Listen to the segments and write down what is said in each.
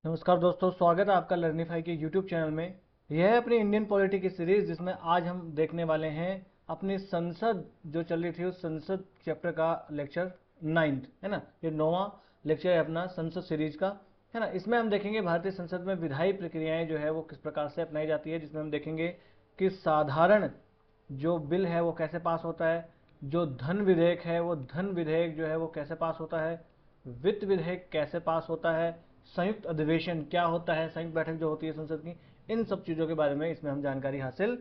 नमस्कार दोस्तों, स्वागत है आपका लर्निफाई के यूट्यूब चैनल में। यह है अपनी इंडियन पॉलिटी की सीरीज जिसमें आज हम देखने वाले हैं अपनी संसद जो चल रही थी उस संसद चैप्टर का लेक्चर 9th है ना। ये 9वां लेक्चर है अपना संसद सीरीज का, है ना। इसमें हम देखेंगे भारतीय संसद में विधायी प्रक्रियाएं जो है वो किस प्रकार से अपनाई जाती है, जिसमें हम देखेंगे कि साधारण जो बिल है वो कैसे पास होता है, जो धन विधेयक है वो धन विधेयक जो है वो कैसे पास होता है, वित्त विधेयक कैसे पास होता है, संयुक्त अधिवेशन क्या होता है, संयुक्त बैठक जो होती है संसद की, इन सब चीज़ों के बारे में इसमें हम जानकारी हासिल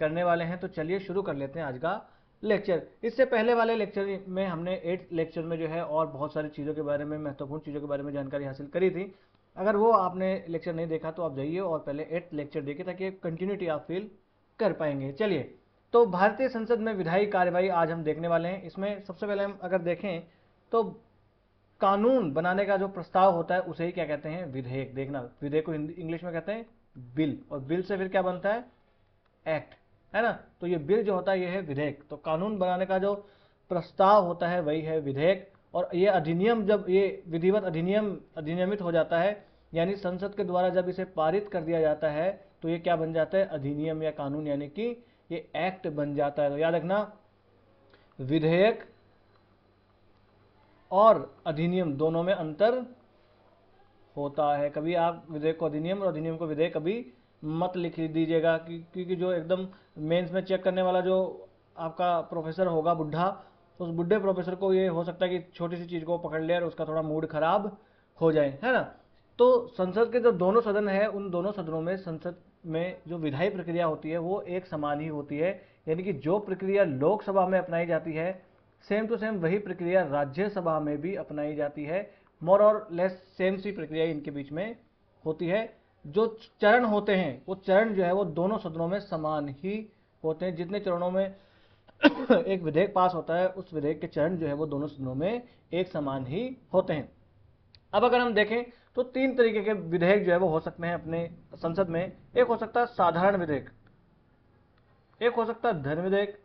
करने वाले हैं। तो चलिए शुरू कर लेते हैं आज का लेक्चर। इससे पहले वाले लेक्चर में हमने 8 लेक्चर में जो है और बहुत सारी चीज़ों के बारे में, महत्वपूर्ण चीज़ों के बारे में जानकारी हासिल करी थी। अगर वो आपने लेक्चर नहीं देखा तो आप जाइए और पहले 8 लेक्चर देखिए ताकि कंटिन्यूटी आप फील कर पाएंगे। चलिए, तो भारतीय संसद में विधायी कार्यवाही आज हम देखने वाले हैं। इसमें सबसे पहले हम अगर देखें तो कानून बनाने का जो प्रस्ताव होता है उसे ही क्या कहते हैं, विधेयक। देखना, विधेयक को इंग्लिश में कहते हैं बिल, और बिल से फिर क्या बनता है, एक्ट, है ना। तो ये बिल जो होता है ये है विधेयक। तो कानून बनाने का जो प्रस्ताव होता है वही है विधेयक। और ये अधिनियम, जब ये विधिवत अधिनियमित हो जाता है, यानी संसद के द्वारा जब इसे पारित कर दिया जाता है तो ये क्या बन जाता है, अधिनियम या कानून, यानी कि ये एक्ट बन जाता है। तो याद रखना, विधेयक और अधिनियम दोनों में अंतर होता है। कभी आप विधेयक को अधिनियम और अधिनियम को विधेयक कभी मत लिख दीजिएगा, क्योंकि जो एकदम मेंस में चेक करने वाला जो आपका प्रोफेसर होगा बुढ़ा, उस बुढ़े प्रोफेसर को ये हो सकता है कि छोटी सी चीज़ को पकड़ ले और उसका थोड़ा मूड खराब हो जाए, है ना। तो संसद के जो दोनों सदन है उन दोनों सदनों में, संसद में जो विधायी प्रक्रिया होती है वो एक समान ही होती है। यानी कि जो प्रक्रिया लोकसभा में अपनाई जाती है सेम टू सेम वही प्रक्रिया राज्यसभा में भी अपनाई जाती है। मोर और लेस सेम सी प्रक्रिया इनके बीच में होती है। जो चरण होते हैं वो चरण जो है वो दोनों सदनों में समान ही होते हैं। जितने चरणों में एक विधेयक पास होता है उस विधेयक के चरण जो है वो दोनों सदनों में एक समान ही होते हैं। अब अगर हम देखें तो 3 तरीके के विधेयक जो है वो हो सकते हैं अपने संसद में। एक हो सकता है साधारण विधेयक, एक हो सकता है धन विधेयक,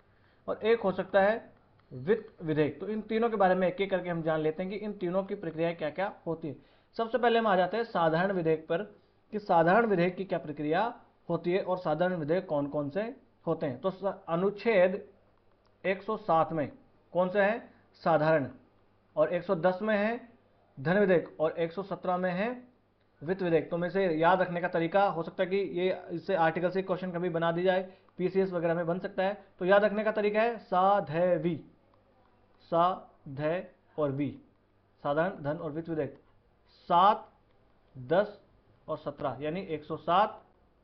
और एक हो सकता है वित्त विधेयक। तो इन तीनों के बारे में एक एक करके हम जान लेते हैं कि इन तीनों की प्रक्रिया क्या क्या होती है। सबसे पहले हम आ जाते हैं साधारण विधेयक पर, कि साधारण विधेयक की क्या प्रक्रिया होती है और साधारण विधेयक कौन कौन से होते हैं। तो अनुच्छेद 107 में कौन सा है, साधारण, और 110 में है धन विधेयक, और 117 में है वित्त विधेयक। तो में से याद रखने का तरीका हो सकता है कि ये इससे आर्टिकल से क्वेश्चन कभी बना दी जाए, पीसीएस वगैरह में बन सकता है। तो याद रखने का तरीका है साधवी, सा ध और वी, साधारण, धन और वित्त विधेयक। 7, 10 और 17, यानी 107,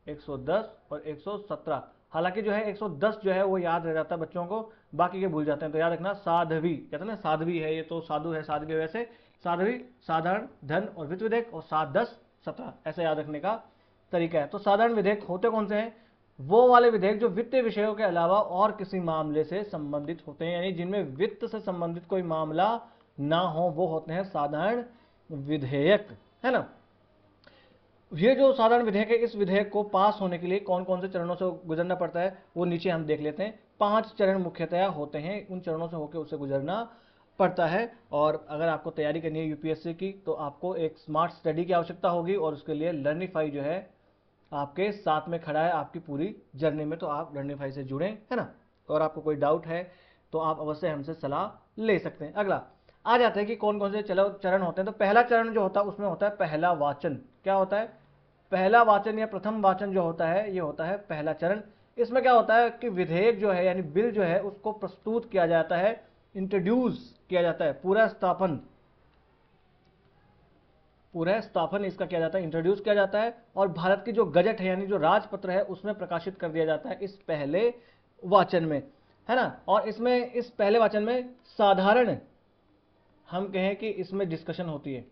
110 और 117। हालांकि जो है 110 जो है वो याद रह जाता है बच्चों को, बाकी के भूल जाते हैं। तो याद रखना, साध्वी कहते हैं ना, साध्वी है ये, तो साधु है, साध्वी है, वैसे साध्वी, साधारण, धन और वित्त विधेयक, और 7, 10, 17, ऐसे याद रखने का तरीका है। तो साधारण विधेयक होते कौन से हैं, वो वाले विधेयक जो वित्तीय विषयों के अलावा और किसी मामले से संबंधित होते हैं, यानी जिनमें वित्त से संबंधित कोई मामला ना हो, वो होते हैं साधारण विधेयक, है ना। ये जो साधारण विधेयक है, इस विधेयक को पास होने के लिए कौन कौन से चरणों से गुजरना पड़ता है वो नीचे हम देख लेते हैं। 5 चरण मुख्यतया होते हैं, उन चरणों से होकर उसे गुजरना पड़ता है। और अगर आपको तैयारी करनी है यूपीएससी की तो आपको एक स्मार्ट स्टडी की आवश्यकता होगी, और उसके लिए लर्निफाई जो है आपके साथ में खड़ा है आपकी पूरी जर्नी में। तो आप लर्निफाई से जुड़ें, है ना। और आपको कोई डाउट है तो आप अवश्य हमसे सलाह ले सकते हैं। अगला आ जाते हैं कि कौन कौन से चलो चरण होते हैं। तो पहला चरण जो होता है उसमें होता है पहला वाचन। क्या होता है, पहला वाचन या प्रथम वाचन जो होता है ये होता है पहला चरण। इसमें क्या होता है कि विधेयक जो है यानी बिल जो है उसको प्रस्तुत किया जाता है, इंट्रोड्यूस किया जाता है, पूरा स्थापन, पूरा स्थापन इसका किया जाता है, इंट्रोड्यूस किया जाता है, और भारत की जो गजट है यानी जो राजपत्र है उसमें प्रकाशित कर दिया जाता है इस पहले वाचन में, है ना। और इसमें इस पहले वाचन में साधारण, हम कहें कि इसमें डिस्कशन होती है।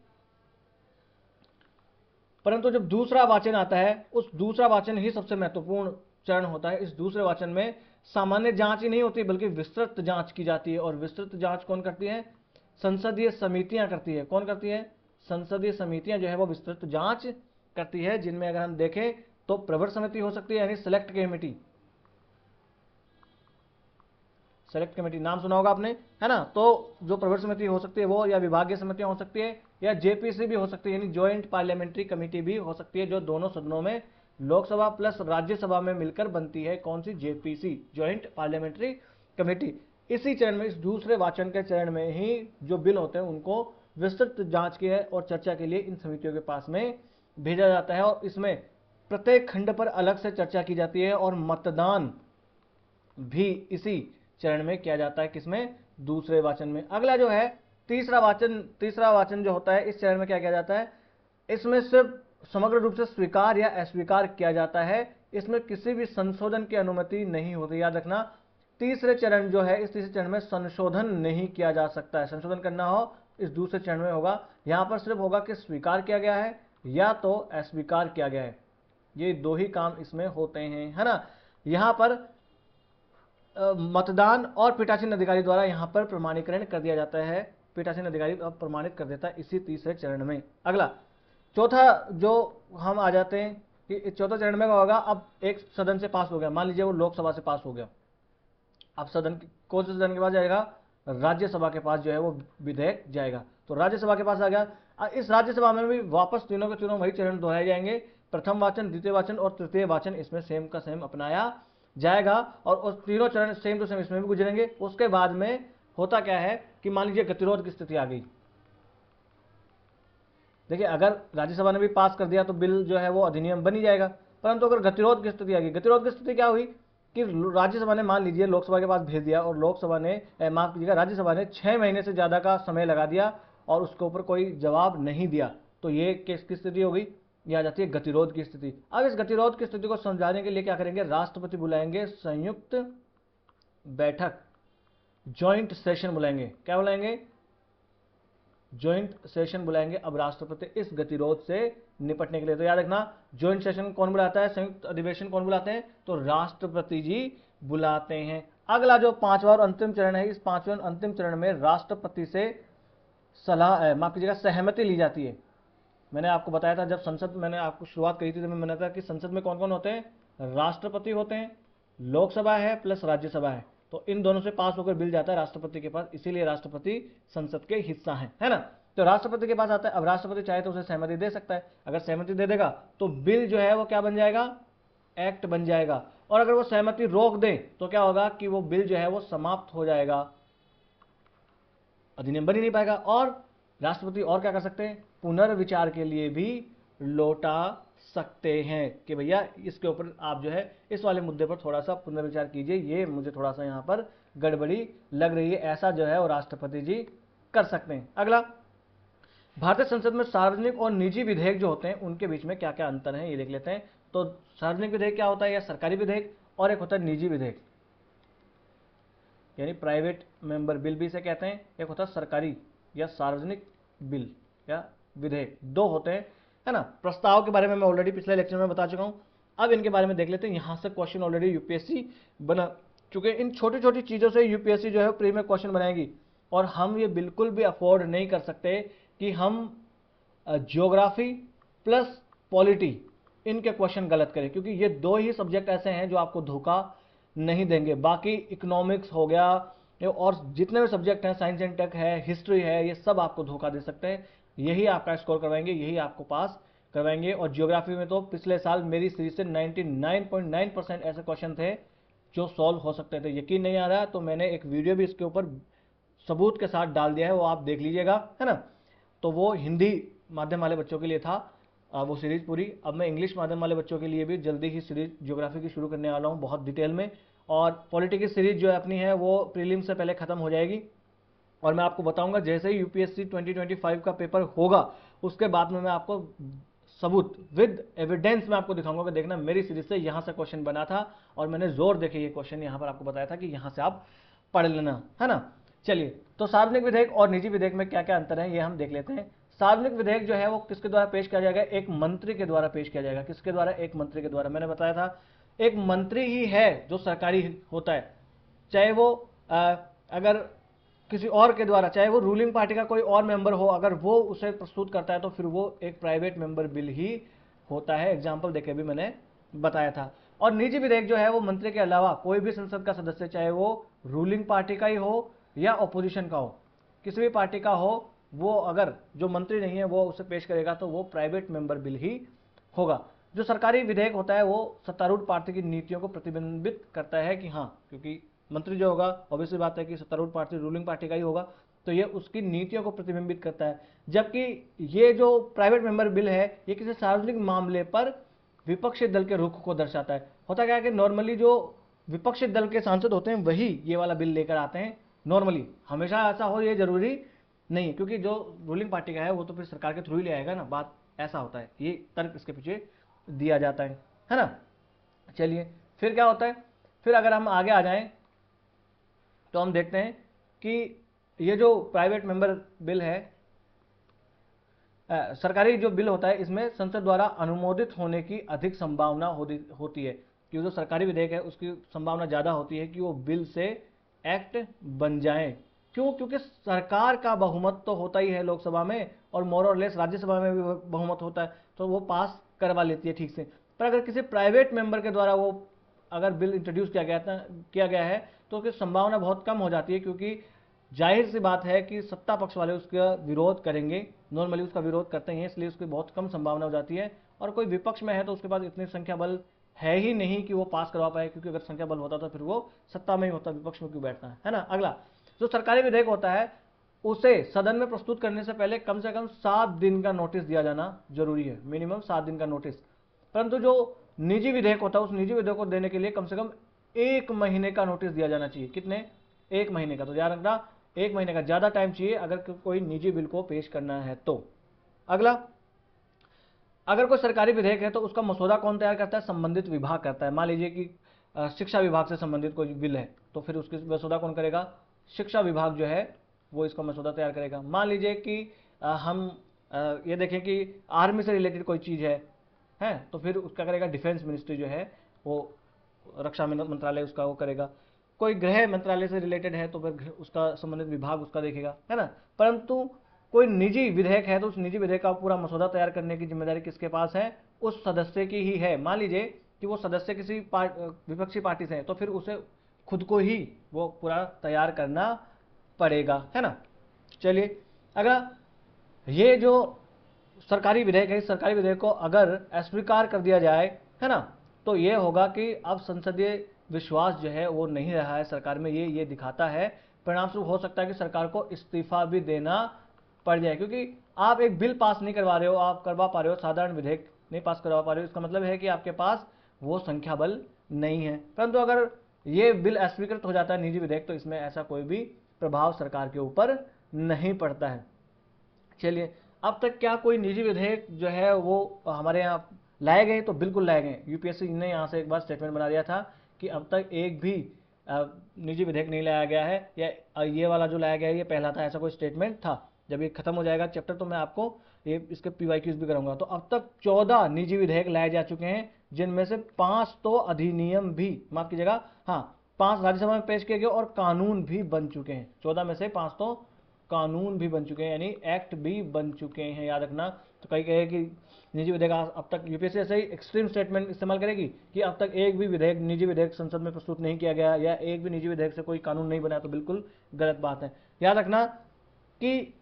परंतु जब दूसरा वाचन आता है उस दूसरा वाचन ही सबसे महत्वपूर्ण चरण होता है। इस दूसरे वाचन में सामान्य जांच ही नहीं होती बल्कि विस्तृत जांच की जाती है। और विस्तृत जांच कौन करती है, संसदीय समितियां करती है। कौन करती है, संसदीय समितियां जो है वो विस्तृत जांच करती है, जिनमें अगर हम देखें तो प्रवर समिति हो सकती है यानी सिलेक्ट कमेटी, सेलेक्ट कमेटी नाम सुना होगा आपने, है ना। तो जो प्रवर समिति हो सकती है वो, या विभागीय समितियां हो सकती है, या जेपीसी भी हो सकती है, यानी ज्वाइंट पार्लियामेंट्री कमेटी भी हो सकती है, जो दोनों सदनों में लोकसभा प्लस राज्यसभा में मिलकर बनती है। कौन सी? JPC, joint parliamentary committee. इसी चरण में, इस दूसरे वाचन के चरण में ही जो बिल होते हैं उनको विस्तृत जांच के और चर्चा के लिए इन समितियों के पास में भेजा जाता है, और इसमें प्रत्येक खंड पर अलग से चर्चा की जाती है और मतदान भी इसी चरण में किया जाता है। किसमें? दूसरे वाचन में। अगला जो है तीसरा वाचन जो होता है, इस चरण में क्या किया जाता है? इसमें सिर्फ समग्र रूप से स्वीकार या अस्वीकार किया जाता है, इसमें किसी भी संशोधन की अनुमति नहीं होती। याद रखना, तीसरे चरण जो है, इस तीसरे चरण में संशोधन नहीं किया जा सकता है। संशोधन करना हो इस दूसरे चरण में होगा। यहां पर सिर्फ होगा कि स्वीकार किया गया है या तो अस्वीकार किया गया है, ये दो ही काम इसमें होते हैं, है ना। यहां पर मतदान और पीठासीन अधिकारी द्वारा यहां पर प्रमाणीकरण कर दिया जाता है। पीठासीन अधिकारी अब प्रमाणित कर देता है इसी तीसरे चरण में। अगला चौथा जो हम आ जाते हैं कि चौथा चरण में क्या होगा? अब एक सदन से पास हो गया, मान लीजिए वो लोकसभा से पास हो गया, अब सदन कौन से सदन के पास जाएगा? राज्यसभा के पास जो है वो विधेयक जाएगा। तो राज्यसभा के पास आ गया। इस राज्यसभा में भी वापस तीनों के तीनों वही चरण दोहराए जाएंगे। प्रथम वाचन, द्वितीय वाचन और तृतीय वाचन इसमें सेम का सेम अपनाया जाएगा, और तीनों चरण सेम टू सेम इसमें भी गुजरेंगे। उसके बाद में होता क्या है कि मान लीजिए गतिरोध की स्थिति आ गई। देखिए, अगर राज्यसभा ने भी पास कर दिया तो बिल जो है वो अधिनियम बन ही जाएगा, परंतु अगर गतिरोध की स्थिति आ गई, गतिरोध की स्थिति क्या हुई कि राज्यसभा ने मान लीजिए लोकसभा के पास भेज दिया, और लोकसभा ने माफ कीजिएगा राज्यसभा ने 6 महीने से ज्यादा का समय लगा दिया और उसके ऊपर कोई जवाब नहीं दिया, तो ये किसकी स्थिति हो गई? यह आ जाती है गतिरोध की स्थिति। अब इस गतिरोध की स्थिति को समझाने के लिए क्या करेंगे? राष्ट्रपति बुलाएंगे संयुक्त बैठक, ज्वाइंट सेशन बुलाएंगे। क्या बुलाएंगे? ज्वाइंट सेशन बुलाएंगे अब राष्ट्रपति इस गतिरोध से निपटने के लिए। तो याद रखना, ज्वाइंट सेशन कौन बुलाता है? संयुक्त अधिवेशन कौन बुलाते हैं? तो राष्ट्रपति जी बुलाते हैं। अगला जो पांचवा और अंतिम चरण है, इस पांचवें और अंतिम चरण में राष्ट्रपति से सलाह, माफ कीजिएगा, सहमति ली जाती है। मैंने आपको बताया था जब संसद, मैंने आपको शुरुआत करी थी तो मैंने बताया कि संसद में कौन कौन होते हैं? राष्ट्रपति होते हैं, लोकसभा है प्लस राज्यसभा है। तो इन दोनों से पास होकर बिल जाता है राष्ट्रपति के पास, इसीलिए राष्ट्रपति संसद के हिस्सा है ना। तो राष्ट्रपति के पास आता है। अब राष्ट्रपति चाहे तो उसे सहमति दे सकता है, अगर सहमति दे देगा तो बिल जो है वो क्या बन जाएगा? एक्ट बन जाएगा। और अगर वो सहमति रोक दे तो क्या होगा कि वो बिल जो है वो समाप्त हो जाएगा, अधिनियम बन ही नहीं पाएगा। और राष्ट्रपति और क्या कर सकते हैं? पुनर्विचार के लिए भी लौटा सकते हैं कि भैया इसके ऊपर आप जो है इस वाले मुद्दे पर थोड़ा सा पुनर्विचार कीजिए, ये मुझे थोड़ा सा यहां पर गड़बड़ी लग रही है, ऐसा जो है वो राष्ट्रपति जी कर सकते हैं। अगला, भारतीय संसद में सार्वजनिक और निजी विधेयक जो होते हैं उनके बीच में क्या क्या अंतर है ये देख लेते हैं। तो सार्वजनिक विधेयक क्या होता है? या सरकारी विधेयक, और एक होता है निजी विधेयक, यानी प्राइवेट मेंबर बिल भी इसे कहते हैं। एक होता है सरकारी या सार्वजनिक बिल या विधेयक, दो होते हैं, है ना। प्रस्ताव के बारे में मैं ऑलरेडी पिछले लेक्चर में बता चुका हूं, अब इनके बारे में देख लेते हैं। यहां से क्वेश्चन ऑलरेडी यूपीएससी बना चुके हैं। इन छोटी छोटी चीजों से यूपीएससी जो है प्री में क्वेश्चन बनाएगी, और हम ये बिल्कुल भी अफोर्ड नहीं कर सकते कि हम ज्योग्राफी प्लस पॉलिटी इनके क्वेश्चन गलत करें, क्योंकि ये दो ही सब्जेक्ट ऐसे हैं जो आपको धोखा नहीं देंगे। बाकी इकोनॉमिक्स हो गया और जितने भी सब्जेक्ट हैं, साइंस एंड टेक है, हिस्ट्री है, ये सब आपको धोखा दे सकते हैं। यही आपका स्कोर करवाएंगे, यही आपको पास करवाएंगे। और ज्योग्राफी में तो पिछले साल मेरी सीरीज से 99.9% ऐसे क्वेश्चन थे जो सॉल्व हो सकते थे। यकीन नहीं आ रहा तो मैंने एक वीडियो भी इसके ऊपर सबूत के साथ डाल दिया है, वो आप देख लीजिएगा, है ना। तो वो हिंदी माध्यम वाले बच्चों के लिए था वो सीरीज पूरी। अब मैं इंग्लिश माध्यम वाले बच्चों के लिए भी जल्दी ही सीरीज ज्योग्राफी की शुरू करने वाला हूँ बहुत डिटेल में। और पॉलिटी की सीरीज जो है अपनी है वो प्रीलिम से पहले खत्म हो जाएगी, और मैं आपको बताऊंगा जैसे ही यूपीएससी 2025 का पेपर होगा उसके बाद में मैं आपको सबूत विद एविडेंस में आपको दिखाऊंगा कि देखना मेरी सीरीज से यहां से क्वेश्चन बना था, और मैंने जोर देके ये क्वेश्चन यहां पर आपको बताया था कि यहां से आप पढ़ लेना, है ना। चलिए, तो सार्वजनिक विधेयक और निजी विधेयक में क्या क्या अंतर है ये हम देख लेते हैं। सार्वजनिक विधेयक जो है वो किसके द्वारा पेश किया जाएगा? एक मंत्री के द्वारा पेश किया जाएगा। किसके द्वारा? एक मंत्री के द्वारा। मैंने बताया था एक मंत्री ही है जो सरकारी होता है, चाहे वो अगर किसी और के द्वारा, चाहे वो रूलिंग पार्टी का कोई और मेंबर हो, अगर वो उसे प्रस्तुत करता है तो फिर वो एक प्राइवेट मेंबर बिल ही होता है। एग्जाम्पल देके भी मैंने बताया था। और निजी विधेयक जो है वो मंत्री के अलावा कोई भी संसद का सदस्य, चाहे वो रूलिंग पार्टी का ही हो या ऑपोजिशन का हो, किसी भी पार्टी का हो, वो अगर जो मंत्री नहीं है वो उसे पेश करेगा तो वो प्राइवेट मेंबर बिल ही होगा। जो सरकारी विधेयक होता है वो सत्तारूढ़ पार्टी की नीतियों को प्रतिबिंबित करता है कि हाँ, क्योंकि मंत्री जो होगा ऑब्वियसली बात है कि सत्तारूढ़ पार्टी रूलिंग पार्टी का ही होगा, तो ये उसकी नीतियों को प्रतिबिंबित करता है। जबकि ये जो प्राइवेट मेंबर बिल है ये किसी सार्वजनिक मामले पर विपक्षी दल के रुख को दर्शाता है। होता क्या है कि नॉर्मली जो विपक्षी दल के सांसद होते हैं वही ये वाला बिल लेकर आते हैं। नॉर्मली, हमेशा ऐसा हो ये जरूरी नहीं है, क्योंकि जो रूलिंग पार्टी का है वो तो फिर सरकार के थ्रू ही ले आएगा ना, बात ऐसा होता है, ये तर्क इसके पीछे दिया जाता है ना। चलिए फिर क्या होता है, फिर अगर हम आगे आ जाएं तो हम देखते हैं कि ये जो प्राइवेट मेंबर बिल है, सरकारी जो बिल होता है, इसमें संसद द्वारा अनुमोदित होने की अधिक संभावना होती है, कि जो सरकारी विधेयक है उसकी संभावना ज़्यादा होती है कि वो बिल से एक्ट बन जाए। क्यों? क्योंकि सरकार का बहुमत तो होता ही है लोकसभा में, और मोर और लेस राज्यसभा में भी बहुमत होता है, तो वो पास करवा लेती है ठीक से। पर अगर किसी प्राइवेट मेंबर के द्वारा वो अगर बिल इंट्रोड्यूस किया गया है तो उसकी संभावना बहुत कम हो जाती है, क्योंकि जाहिर सी बात है कि सत्ता पक्ष वाले उसका विरोध करेंगे, नॉर्मली उसका विरोध करते हैं, इसलिए उसकी बहुत कम संभावना हो जाती है। और कोई विपक्ष में है तो उसके पास इतनी संख्या बल है ही नहीं कि वो पास करवा पाए, क्योंकि अगर संख्या बल होता तो फिर वो सत्ता में ही होता, विपक्ष में क्यों बैठता है ना। अगला जो सरकारी विधेयक होता है उसे सदन में प्रस्तुत करने से पहले कम से कम 7 दिन का नोटिस दिया जाना जरूरी है, मिनिमम 7 दिन का नोटिस। परंतु जो निजी विधेयक होता है उस निजी विधेयक को देने के लिए कम से कम 1 महीने का नोटिस दिया जाना चाहिए। कितने? 1 महीने का। तो ध्यान रखना 1 महीने का, ज्यादा टाइम चाहिए अगर कोई निजी बिल को पेश करना है तो। अगला, अगर कोई सरकारी विधेयक है तो उसका मसौदा कौन तैयार करता है? संबंधित विभाग करता है। मान लीजिए कि शिक्षा विभाग से संबंधित कोई बिल है तो फिर उसकी मसौदा कौन करेगा? शिक्षा विभाग जो है वो इसका मसौदा तैयार करेगा। मान लीजिए कि हम ये देखें कि आर्मी से रिलेटेड कोई चीज़ है तो फिर उसका करेगा डिफेंस मिनिस्ट्री जो है वो, रक्षा मंत्रालय उसका वो करेगा। कोई गृह मंत्रालय से रिलेटेड है तो फिर उसका संबंधित विभाग उसका देखेगा, है ना। परंतु कोई निजी विधेयक है तो उस निजी विधेयक का पूरा मसौदा तैयार करने की जिम्मेदारी किसके पास है? उस सदस्य की ही है। मान लीजिए कि वो सदस्य किसी विपक्षी पार्टी से है तो फिर उसे खुद को ही वो पूरा तैयार करना पड़ेगा, है ना। चलिए, अगर ये जो सरकारी विधेयक है, इस सरकारी विधेयक को अगर अस्वीकार कर दिया जाए, है ना, तो ये होगा कि अब संसदीय विश्वास जो है वो नहीं रहा है सरकार में। ये दिखाता है, परिणामस्वरूप हो सकता है कि सरकार को इस्तीफा भी देना पड़ जाए, क्योंकि आप एक बिल पास नहीं करवा रहे हो, आप करवा पा रहे हो साधारण विधेयक नहीं पास करवा पा रहे हो, इसका मतलब है कि आपके पास वो संख्या बल नहीं है। परंतु अगर ये बिल अस्वीकृत हो जाता है निजी विधेयक तो इसमें ऐसा कोई भी प्रभाव सरकार के ऊपर नहीं पड़ता है। चलिए, अब तक क्या कोई निजी विधेयक जो है वो हमारे यहाँ लाए गए? तो बिल्कुल लाए गए। यूपीएससी ने यहाँ से एक बार स्टेटमेंट बना दिया था कि अब तक एक भी निजी विधेयक नहीं लाया गया है, या ये वाला जो लाया गया है ये पहला था, ऐसा कोई स्टेटमेंट था। जब ये खत्म हो जाएगा चैप्टर तो मैं आपको ये इसके पीवाईक्यूज भी कराऊंगा। तो अब तक 14 निजी विधेयक लाए जा चुके हैं, जिनमें से 5 तो अधिनियम भी, माफ कीजिएगा, हाँ 5 राज्यसभा में पेश किए गए और कानून भी बन चुके हैं। 14 में से 5 तो कानून भी बन चुके हैं, यानी एक्ट भी बन चुके हैं, याद रखना। तो कई कहे कि निजी विधेयक अब तक, यूपीएससी ऐसे ही एक्सट्रीम स्टेटमेंट इस्तेमाल करेगी कि अब तक एक भी विधेयक, निजी विधेयक संसद में प्रस्तुत नहीं किया गया या एक भी निजी विधेयक से कोई कानून नहीं बना, तो बिल्कुल गलत बात है। याद रखना कि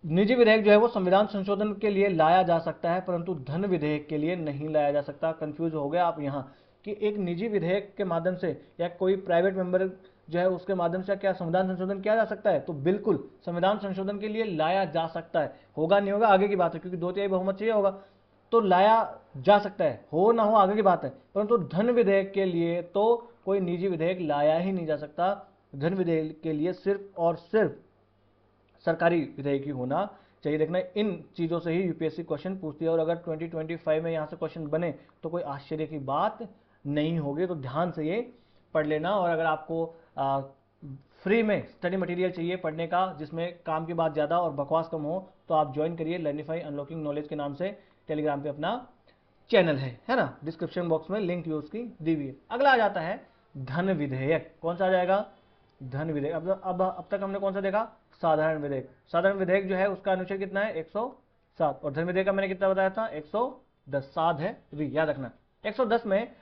निजी विधेयक जो है वो संविधान संशोधन के लिए लाया जा सकता है, परंतु धन विधेयक के लिए नहीं लाया जा सकता। कंफ्यूज हो गए आप यहाँ कि एक निजी विधेयक के माध्यम से या कोई प्राइवेट मेंबर जो है उसके माध्यम से क्या संविधान संशोधन किया जा सकता है? तो बिल्कुल संविधान संशोधन के लिए लाया जा सकता है। होगा नहीं होगा आगे की बात है, क्योंकि 2/3 बहुमत चाहिए होगा, तो लाया जा सकता है, हो ना हो आगे की बात है। परंतु धन विधेयक के लिए तो कोई निजी विधेयक लाया ही नहीं जा सकता। धन विधेयक के लिए सिर्फ और सिर्फ सरकारी विधेयक ही होना चाहिए। देखना, इन चीज़ों से ही यूपीएससी क्वेश्चन पूछती है, और अगर 2025 में यहाँ से क्वेश्चन बने तो कोई आश्चर्य की बात नहीं होगी। तो ध्यान से ये पढ़ लेना। और अगर आपको फ्री में स्टडी मटेरियल चाहिए पढ़ने का, जिसमें काम की बात ज़्यादा और बकवास कम हो, तो आप ज्वाइन करिए लर्निफाई अनलॉकिंग नॉलेज के नाम से, टेलीग्राम पे अपना चैनल है ना, डिस्क्रिप्शन बॉक्स में लिंक भी उसकी दी हुई है। अगला आ जाता है धन विधेयक। कौन सा आ जाएगा? धन विधेयक। अब तक हमने कौन सा देखा? साधारण विधेयक। साधारण विधेयक जो है उसका अनुच्छेद कितना है? 107। और धन विधेयक का मैंने कितना बताया था? 110। साध है वी, याद रखना। 110 में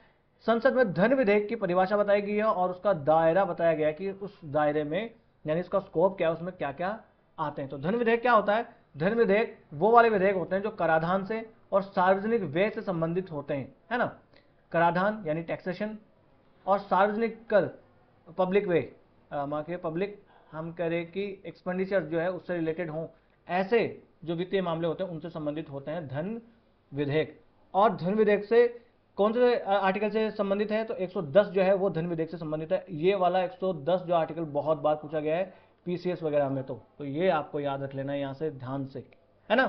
संसद में धन विधेयक की परिभाषा बताई गई है और उसका दायरा बताया गया कि उस दायरे में यानी इसका स्कोप क्या है, उसमें क्या क्या आते हैं। तो धन विधेयक क्या होता है? धन विधेयक वो वाले विधेयक होते हैं जो कराधान से और सार्वजनिक व्यय से संबंधित होते हैं, है ना। कराधान यानी टैक्सेशन और सार्वजनिक कर पब्लिक वे, पब्लिक हम करें कि एक्सपेंडिचर जो है उससे रिलेटेड हों, ऐसे जो वित्तीय मामले होते हैं उनसे संबंधित होते हैं धन विधेयक। और धन विधेयक से कौन से आर्टिकल से संबंधित है? तो 110 जो है वो धन विधेयक से संबंधित है। ये वाला 110 जो आर्टिकल बहुत बार पूछा गया है पीसीएस वगैरह में, तो ये आपको याद रख लेना है यहाँ से ध्यान से, है ना।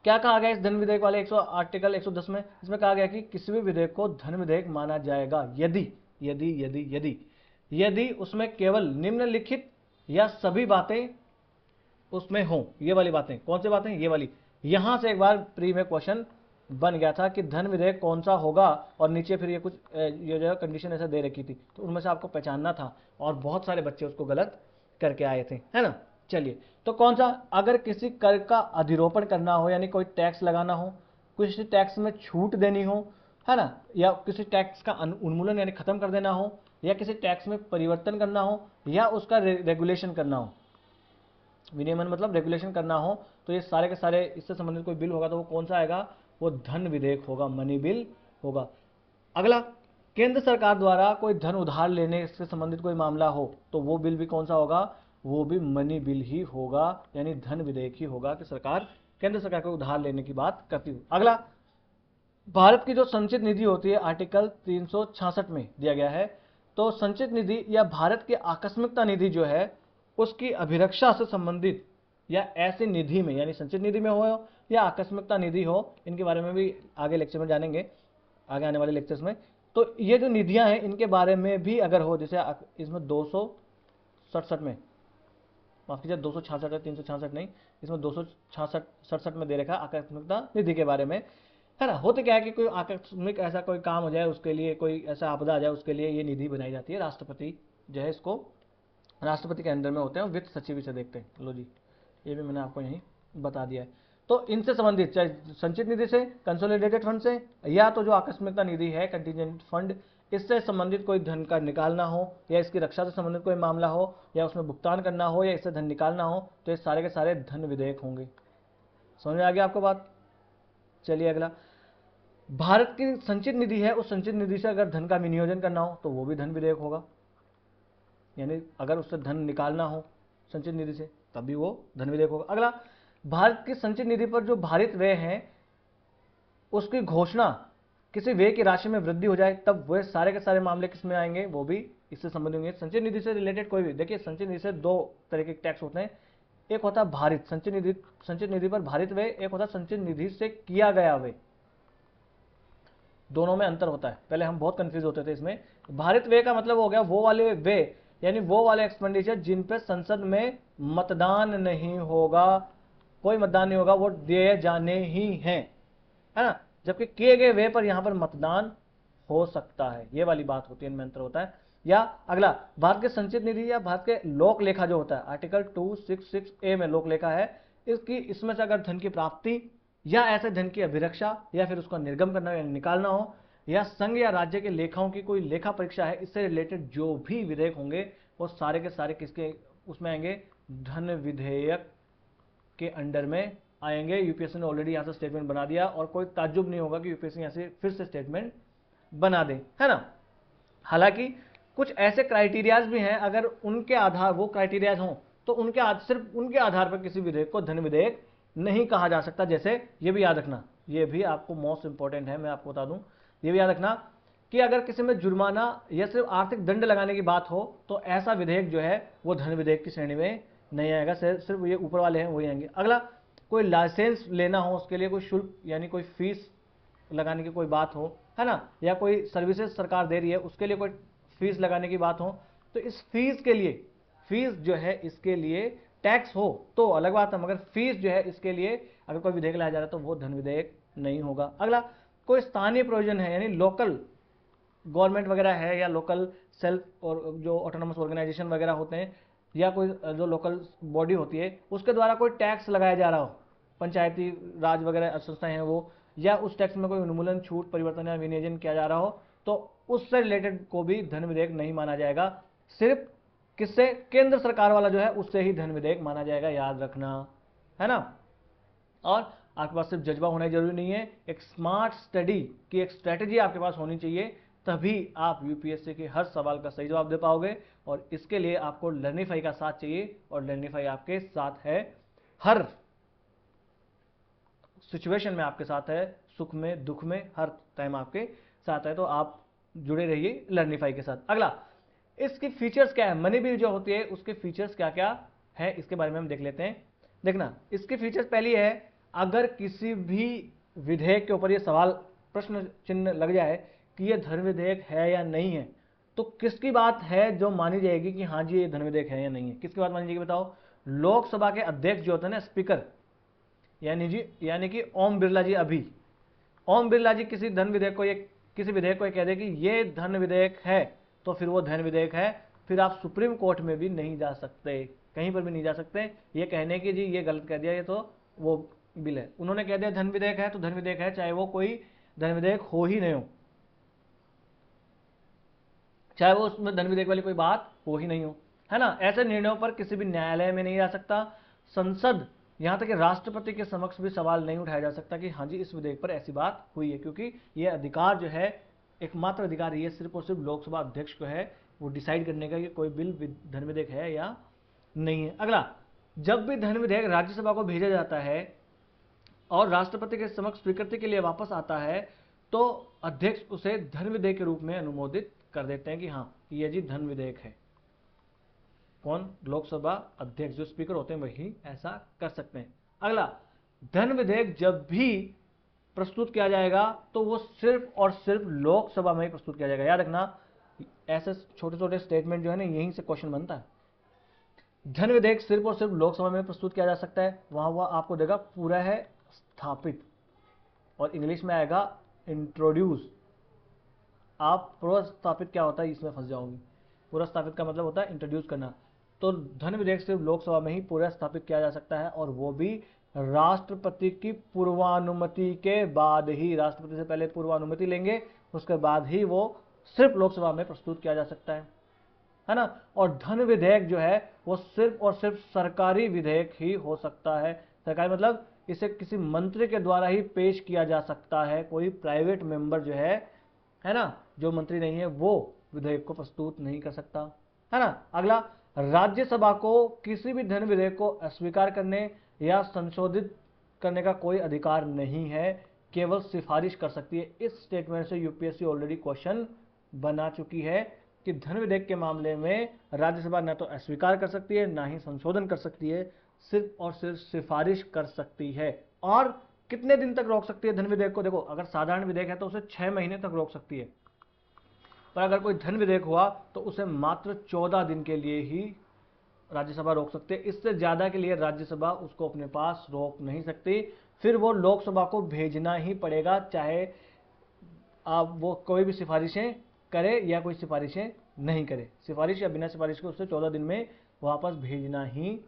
क्या कहा गया इस धन विधेयक वाले आर्टिकल 110 में? इसमें कहा गया कि किसी भी विधेयक को धन विधेयक माना जाएगा यदि यदि यदि यदि यदि उसमें केवल निम्नलिखित या सभी बातें उसमें हो। ये वाली बातें कौन सी बातें? ये वाली। यहां से एक बार प्री में क्वेश्चन बन गया था कि धन विधेयक कौन सा होगा, और नीचे फिर ये कुछ ये जो कंडीशन ऐसे दे रखी थी, तो उनमें से आपको पहचानना था, और बहुत सारे बच्चे उसको गलत करके आए थे, है ना। चलिए, तो कौन सा? अगर किसी कर का अधिरोपण करना हो, यानी कोई टैक्स लगाना हो, किसी टैक्स में छूट देनी हो, है ना, या किसी टैक्स का उन्मूलन यानी खत्म कर देना हो, या किसी टैक्स में परिवर्तन करना हो, या उसका रेगुलेशन करना हो। विनियमन मतलब रेगुलेशन करना हो, तो ये सारे के सारे इससे संबंधित कोई बिल होगा तो वो कौन सा आएगा? वो धन विधेयक होगा, मनी बिल होगा। अगला, केंद्र सरकार द्वारा कोई धन उधार लेने से संबंधित कोई मामला हो तो वो बिल भी कौन सा होगा? वो भी मनी बिल ही होगा, यानी धन विधेयक ही होगा कि सरकार, केंद्र सरकार को उधार लेने की बात करती है। अगला, भारत की जो संचित निधि होती है आर्टिकल 366 में दिया गया है, तो संचित निधि या भारत की आकस्मिकता निधि जो है उसकी अभिरक्षा से संबंधित या ऐसी निधि में, यानी संचित निधि में हो या आकस्मिकता निधि हो, इनके बारे में भी आगे लेक्चर में जानेंगे, आगे आने वाले लेक्चर्स में। तो ये जो निधियां हैं इनके बारे में भी अगर हो, जैसे इसमें 267 में, माफ कीजिए 266 है, 366 नहीं, इसमें 267 में दे रखा आकस्मिकता निधि के बारे में, है ना। होते क्या है कि कोई आकस्मिक ऐसा कोई काम हो जाए, उसके लिए कोई ऐसा आपदा आ जाए, उसके लिए ये निधि बनाई जाती है। राष्ट्रपति जो है इसको, राष्ट्रपति के अंदर में होते हैं, वित्त सचिव इसे देखते हैं। लो जी, ये भी मैंने आपको यहीं बता दिया है। तो इनसे संबंधित, चाहे संचित निधि से, कंसोलिडेटेड फंड से, या तो जो आकस्मिकता निधि है कंटीजेंट फंड, इससे संबंधित कोई धन का निकालना हो, या इसकी रक्षा से संबंधित कोई मामला हो, या उसमें भुगतान करना हो, या इससे धन निकालना हो, तो ये सारे के सारे धन विधेयक होंगे। समझ में आ गया आपको बात? चलिए अगला, भारत की संचित निधि है, उस संचित निधि से अगर धन का विनियोजन करना हो तो वो भी धन विधेयक होगा, यानी अगर उससे धन निकालना हो संचित निधि से तभी वो धन विधेयक होगा। अगला, भारत की संचित निधि पर जो भारित व्यय है उसकी घोषणा, किसी व्यय की राशि में वृद्धि हो जाए, तब वह सारे के सारे मामले किसमें आएंगे? वो भी इससे संबंधित होंगे। संचित निधि से रिलेटेड कोई भी, देखिए संचित निधि से दो तरह के टैक्स होते हैं, एक होता है भारित, संचित निधि पर भारित व्यय, एक होता है संचित निधि से किया गया व्यय। दोनों में अंतर होता है, पहले हम बहुत कंफ्यूज होते थे इसमें। भारित व्यय का मतलब हो गया वो वाले व्यय, यानी वो वाले एक्सपेंडिचर जिन पे संसद में मतदान नहीं होगा, कोई मतदान नहीं होगा, वो दिए जाने ही हैं, है ना। जबकि किए गए व्यय पर यहां पर मतदान हो सकता है, ये वाली बात होती है, इनमें अंतर होता है। या अगला, भारत के संचित निधि या भारत के लोक लेखा जो होता है, आर्टिकल 266A में लोक लेखा है, इसमें से अगर धन की प्राप्ति या ऐसे धन की अभिरक्षा या फिर उसका निर्गम करना या निकालना हो, या संघ या राज्य के लेखाओं की कोई लेखा परीक्षा है, इससे रिलेटेड जो भी विधेयक होंगे वो सारे के सारे किसके उसमें आएंगे? धन विधेयक के अंडर में आएंगे। यूपीएससी ने ऑलरेडी यहां से स्टेटमेंट बना दिया, और कोई ताज्जुब नहीं होगा कि यूपीएससी यहां से फिर से स्टेटमेंट बना दे, है ना। हालांकि कुछ ऐसे क्राइटेरियाज भी हैं, अगर उनके आधार वो क्राइटेरियाज हों तो सिर्फ उनके आधार पर किसी विधेयक को धन विधेयक नहीं कहा जा सकता। जैसे ये भी याद रखना, ये भी आपको मोस्ट इंपॉर्टेंट है, मैं आपको बता दूं, ये भी याद रखना कि अगर किसी में जुर्माना या सिर्फ आर्थिक दंड लगाने की बात हो तो ऐसा विधेयक जो है वो धन विधेयक की श्रेणी में नहीं आएगा, सिर्फ ये ऊपर वाले हैं वही आएंगे। अगला, कोई लाइसेंस लेना हो, उसके लिए कोई शुल्क यानी कोई फीस लगाने की कोई बात हो, है ना, या कोई सर्विसेज सरकार दे रही है उसके लिए कोई फीस लगाने की बात हो, तो इस फीस के लिए, फीस जो है इसके लिए टैक्स हो तो अलग बात है, मगर फीस जो है इसके लिए अगर कोई विधेयक लाया जा रहा है तो वो धन विधेयक नहीं होगा। अगला, कोई स्थानीय प्रोविजन है, यानी लोकल गवर्नमेंट वगैरह है, या लोकल सेल्फ और जो ऑटोनोमस ऑर्गेनाइजेशन वगैरह होते हैं, या कोई जो लोकल बॉडी होती है उसके द्वारा कोई टैक्स लगाया जा रहा हो, पंचायती राज वगैरह संस्थाएं हैं वो, या उस टैक्स में कोई उन्मूलन, छूट, परिवर्तन या विनियोजन किया जा रहा हो तो उससे रिलेटेड को भी धन विधेयक नहीं माना जाएगा। सिर्फ किससे, केंद्र सरकार वाला जो है उससे ही धन विधेयक माना जाएगा, याद रखना, है ना। और आपके पास सिर्फ जज्बा होना जरूरी नहीं है, एक स्मार्ट स्टडी की एक स्ट्रेटेजी आपके पास होनी चाहिए, तभी आप यूपीएससी के हर सवाल का सही जवाब दे पाओगे। और इसके लिए आपको लर्निफाई का साथ चाहिए, और लर्निफाई आपके साथ है, हर सिचुएशन में आपके साथ है, सुख में दुख में हर टाइम आपके साथ है। तो आप जुड़े रहिए लर्निफाई के साथ। अगला, इसकी फीचर्स क्या है, मनी बिल जो होती है उसके फीचर्स क्या क्या है, इसके बारे में हम देख लेते हैं। देखना, इसके फीचर्स पहली है, अगर किसी भी विधेयक के ऊपर ये सवाल प्रश्न चिन्ह लग जाए कि ये धन विधेयक है या नहीं है, तो किसकी बात है जो मानी जाएगी कि हाँ जी ये धन विधेयक है या नहीं है, किसकी बात मानी जाएगी बताओ। लोकसभा के अध्यक्ष जो होते हैं ना, स्पीकर, यानी कि ओम बिरला जी। अभी ओम बिरला जी किसी धन विधेयक को, ये किसी विधेयक को कह दे कि ये धन विधेयक है, तो फिर वो धन विधेयक है। फिर आप सुप्रीम कोर्ट में भी नहीं जा सकते, कहीं पर भी नहीं जा सकते ये कहने की जी ये गलत कह दिया, ये तो वो बिल है। उन्होंने कह दिया धन विधेयक है तो धन विधेयक है, चाहे वो कोई धन विधेयक हो ही नहीं हो, चाहे वो उसमें धन विधेयक वाली कोई बात हो ही नहीं हो, है ना। ऐसे निर्णयों पर किसी भी न्यायालय में नहीं जा सकता, संसद, यहां तक कि राष्ट्रपति के समक्ष भी सवाल नहीं उठाया जा सकता कि हाँ जी इस विधेयक पर ऐसी बात हुई है, क्योंकि यह अधिकार जो है, एकमात्र अधिकार ये सिर्फ और सिर्फ लोकसभा अध्यक्ष को है, वो डिसाइड करने का कि कोई बिल धन विधेयक है या नहीं है। अगला, जब भी धन विधेयक राज्यसभा को भेजा जाता है और राष्ट्रपति के समक्ष स्वीकृति के लिए वापस आता है, तो अध्यक्ष उसे धन विधेयक के रूप में अनुमोदित कर देते हैं कि हाँ ये जी धन विधेयक है। कौन, लोकसभा अध्यक्ष, जो स्पीकर होते हैं वही ऐसा कर सकते हैं। अगला, धन विधेयक जब भी प्रस्तुत किया जाएगा तो वो सिर्फ और सिर्फ लोकसभा में ही प्रस्तुत किया जाएगा, याद रखना। ऐसे छोटे छोटे स्टेटमेंट जो है ना, यहीं से क्वेश्चन बनता है। धन विधेयक सिर्फ और सिर्फ लोकसभा में प्रस्तुत किया जा सकता है, वहां वह आपको देगा पूरा है स्थापित, और इंग्लिश में आएगा इंट्रोड्यूस। आप प्रस्थापित क्या होता है इसमें फंस जाओगे, प्रस्थापित का मतलब होता है इंट्रोड्यूस करना। तो धन विधेयक सिर्फ लोकसभा में ही पूरा स्थापित किया जा सकता है, और वो भी राष्ट्रपति की पूर्वानुमति के बाद ही, राष्ट्रपति से पहले पूर्वानुमति लेंगे, उसके बाद ही वो सिर्फ लोकसभा में प्रस्तुत किया जा सकता है ना। और धन विधेयक जो है वो सिर्फ और सिर्फ सरकारी विधेयक ही हो सकता है। सरकारी मतलब इसे किसी मंत्री के द्वारा ही पेश किया जा सकता है, कोई प्राइवेट मेंबर जो है ना, जो मंत्री नहीं है, वो विधेयक को प्रस्तुत नहीं कर सकता, है ना। अगला, राज्यसभा को किसी भी धन विधेयक को अस्वीकार करने या संशोधित करने का कोई अधिकार नहीं है, केवल सिफारिश कर सकती है। इस स्टेटमेंट से यूपीएससी ऑलरेडी क्वेश्चन बना चुकी है कि धन विधेयक के मामले में राज्यसभा न तो अस्वीकार कर सकती है, ना ही संशोधन कर सकती है, सिर्फ और सिर्फ सिफारिश कर सकती है। और कितने दिन तक रोक सकती है धन विधेयक को, देखो अगर साधारण विधेयक है तो उसे 6 महीने तक रोक सकती है, पर अगर कोई धन विधेयक हुआ तो उसे मात्र 14 दिन के लिए ही राज्यसभा रोक सकती है। इससे ज्यादा के लिए राज्यसभा उसको अपने पास रोक नहीं सकती, फिर वो लोकसभा को भेजना ही पड़ेगा, चाहे आप वो कोई भी सिफारिशें करे या कोई सिफारिशें नहीं करे, सिफारिश या बिना सिफारिश के उससे 14 दिन में वापस भेजना ही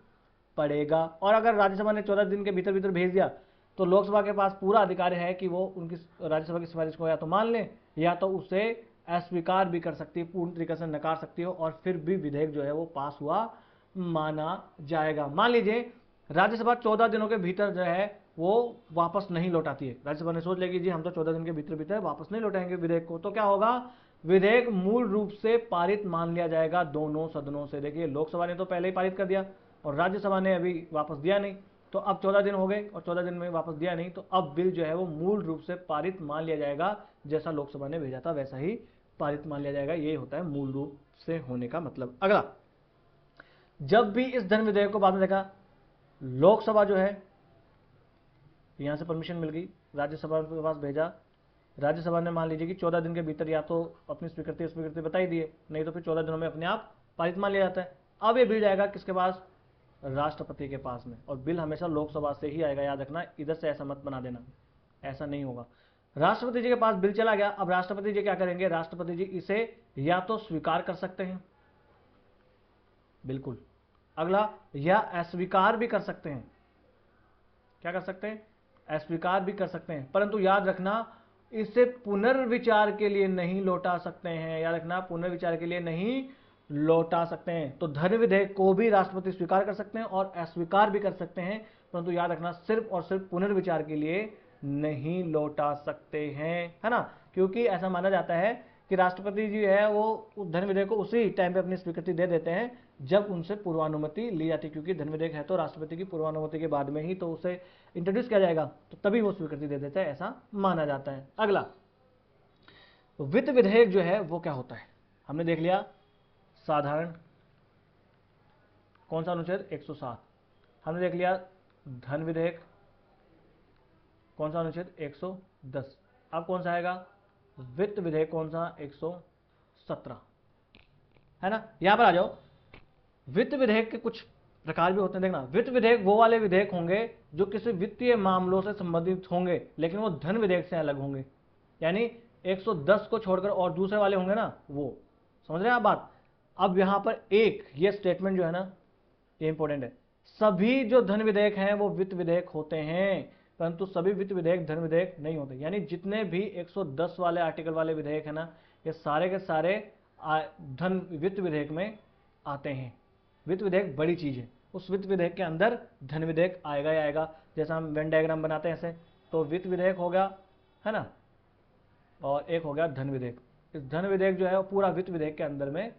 पड़ेगा। और अगर राज्यसभा ने 14 दिन के भीतर भीतर भेज दिया तो लोकसभा के पास पूरा अधिकार है कि वो उनकी राज्यसभा की सिफारिश को या तो मान ले या तो उसे अस्वीकार भी कर सकती है, पूर्ण तरीके से नकार सकती हो, और फिर भी विधेयक जो है वो पास हुआ माना जाएगा। मान लीजिए राज्यसभा 14 दिनों के भीतर जो है वो वापस नहीं लौटाती है, राज्यसभा ने सोच लेगी जी हम तो 14 दिन के भीतर भीतर वापस नहीं लौटाएंगे विधेयक को, तो क्या होगा, विधेयक मूल रूप से पारित मान लिया जाएगा दोनों सदनों से। देखिए लोकसभा ने तो पहले ही पारित कर दिया और राज्यसभा ने अभी वापस दिया नहीं, तो अब 14 दिन हो गए और 14 दिन में वापस दिया नहीं, तो अब बिल जो है वो मूल रूप से पारित मान लिया जाएगा, जैसा लोकसभा ने भेजा था वैसा ही पारित मान लिया जाएगा। ये होता है मूल रूप से होने का मतलब। अगला, जब भी इस धन विधेयक को बाद में देखा, लोकसभा जो है यहां से परमिशन मिल गई, राज्यसभा के पास भेजा, राज्यसभा ने मान लीजिए कि 14 दिन के भीतर या तो अपनी स्वीकृति बताई दिए, नहीं तो फिर 14 दिनों में अपने आप पारित मान लिया जाता है। अब ये बिल जाएगा किसके पास, राष्ट्रपति के पास में, और बिल हमेशा लोकसभा से ही आएगा, याद रखना, इधर से ऐसा मत बना देना, ऐसा नहीं होगा। राष्ट्रपति जी के पास बिल चला गया, अब राष्ट्रपति जी क्या करेंगे, राष्ट्रपति जी इसे या तो स्वीकार कर सकते हैं, बिल्कुल, अगला, या अस्वीकार भी कर सकते हैं। क्या कर सकते हैं, अस्वीकार भी कर सकते हैं, परंतु याद रखना इसे पुनर्विचार के लिए नहीं लौटा सकते हैं। याद रखना, पुनर्विचार के लिए नहीं लौटा सकते हैं। तो धन विधेयक को भी राष्ट्रपति स्वीकार कर सकते हैं और अस्वीकार भी कर सकते हैं, परंतु याद रखना सिर्फ और सिर्फ पुनर्विचार के लिए नहीं लौटा सकते हैं, है ना। क्योंकि ऐसा माना जाता है कि राष्ट्रपति जी है वो उस धन विधेयक को उसी टाइम पे अपनी स्वीकृति दे देते हैं जब उनसे पूर्वानुमति ली जाती है, क्योंकि धन विधेयक है तो राष्ट्रपति की पूर्वानुमति के बाद में ही तो उसे इंट्रोड्यूस किया जाएगा, तो तभी वो स्वीकृति दे देते हैं, ऐसा माना जाता है। अगला, वित्त विधेयक जो है वो क्या होता है, हमने देख लिया साधारण, कौन सा अनुच्छेद 107, हमने देख लिया धन विधेयक, कौन सा अनुच्छेद 110, अब कौन सा आएगा वित्त विधेयक, कौन सा 117, है ना। यहां पर आ जाओ, वित्त विधेयक के कुछ प्रकार भी होते हैं। देखना, वित्त विधेयक वो वाले विधेयक होंगे जो किसी वित्तीय मामलों से संबंधित होंगे, लेकिन वो धन विधेयक से अलग होंगे। यानी 110 को छोड़कर और दूसरे वाले होंगे ना, वो समझ रहे हैं आप बात। अब यहां पर एक ये स्टेटमेंट जो है ना, ये इंपॉर्टेंट है, सभी जो धन विधेयक हैं वो वित्त विधेयक होते हैं, परंतु सभी वित्त विधेयक धन विधेयक नहीं होते। यानी जितने भी 110 वाले आर्टिकल वाले विधेयक है ना, ये सारे के सारे धन वित्त विधेयक में आते हैं। वित्त विधेयक बड़ी चीज है, उस वित्त विधेयक के अंदर धन विधेयक आएगा ही आएगा। जैसा हम वेन डायग्राम बनाते हैं ऐसे, तो वित्त विधेयक हो गया, है ना, और एक हो गया धन विधेयक। इस धन विधेयक जो है वो पूरा वित्त विधेयक के अंदर में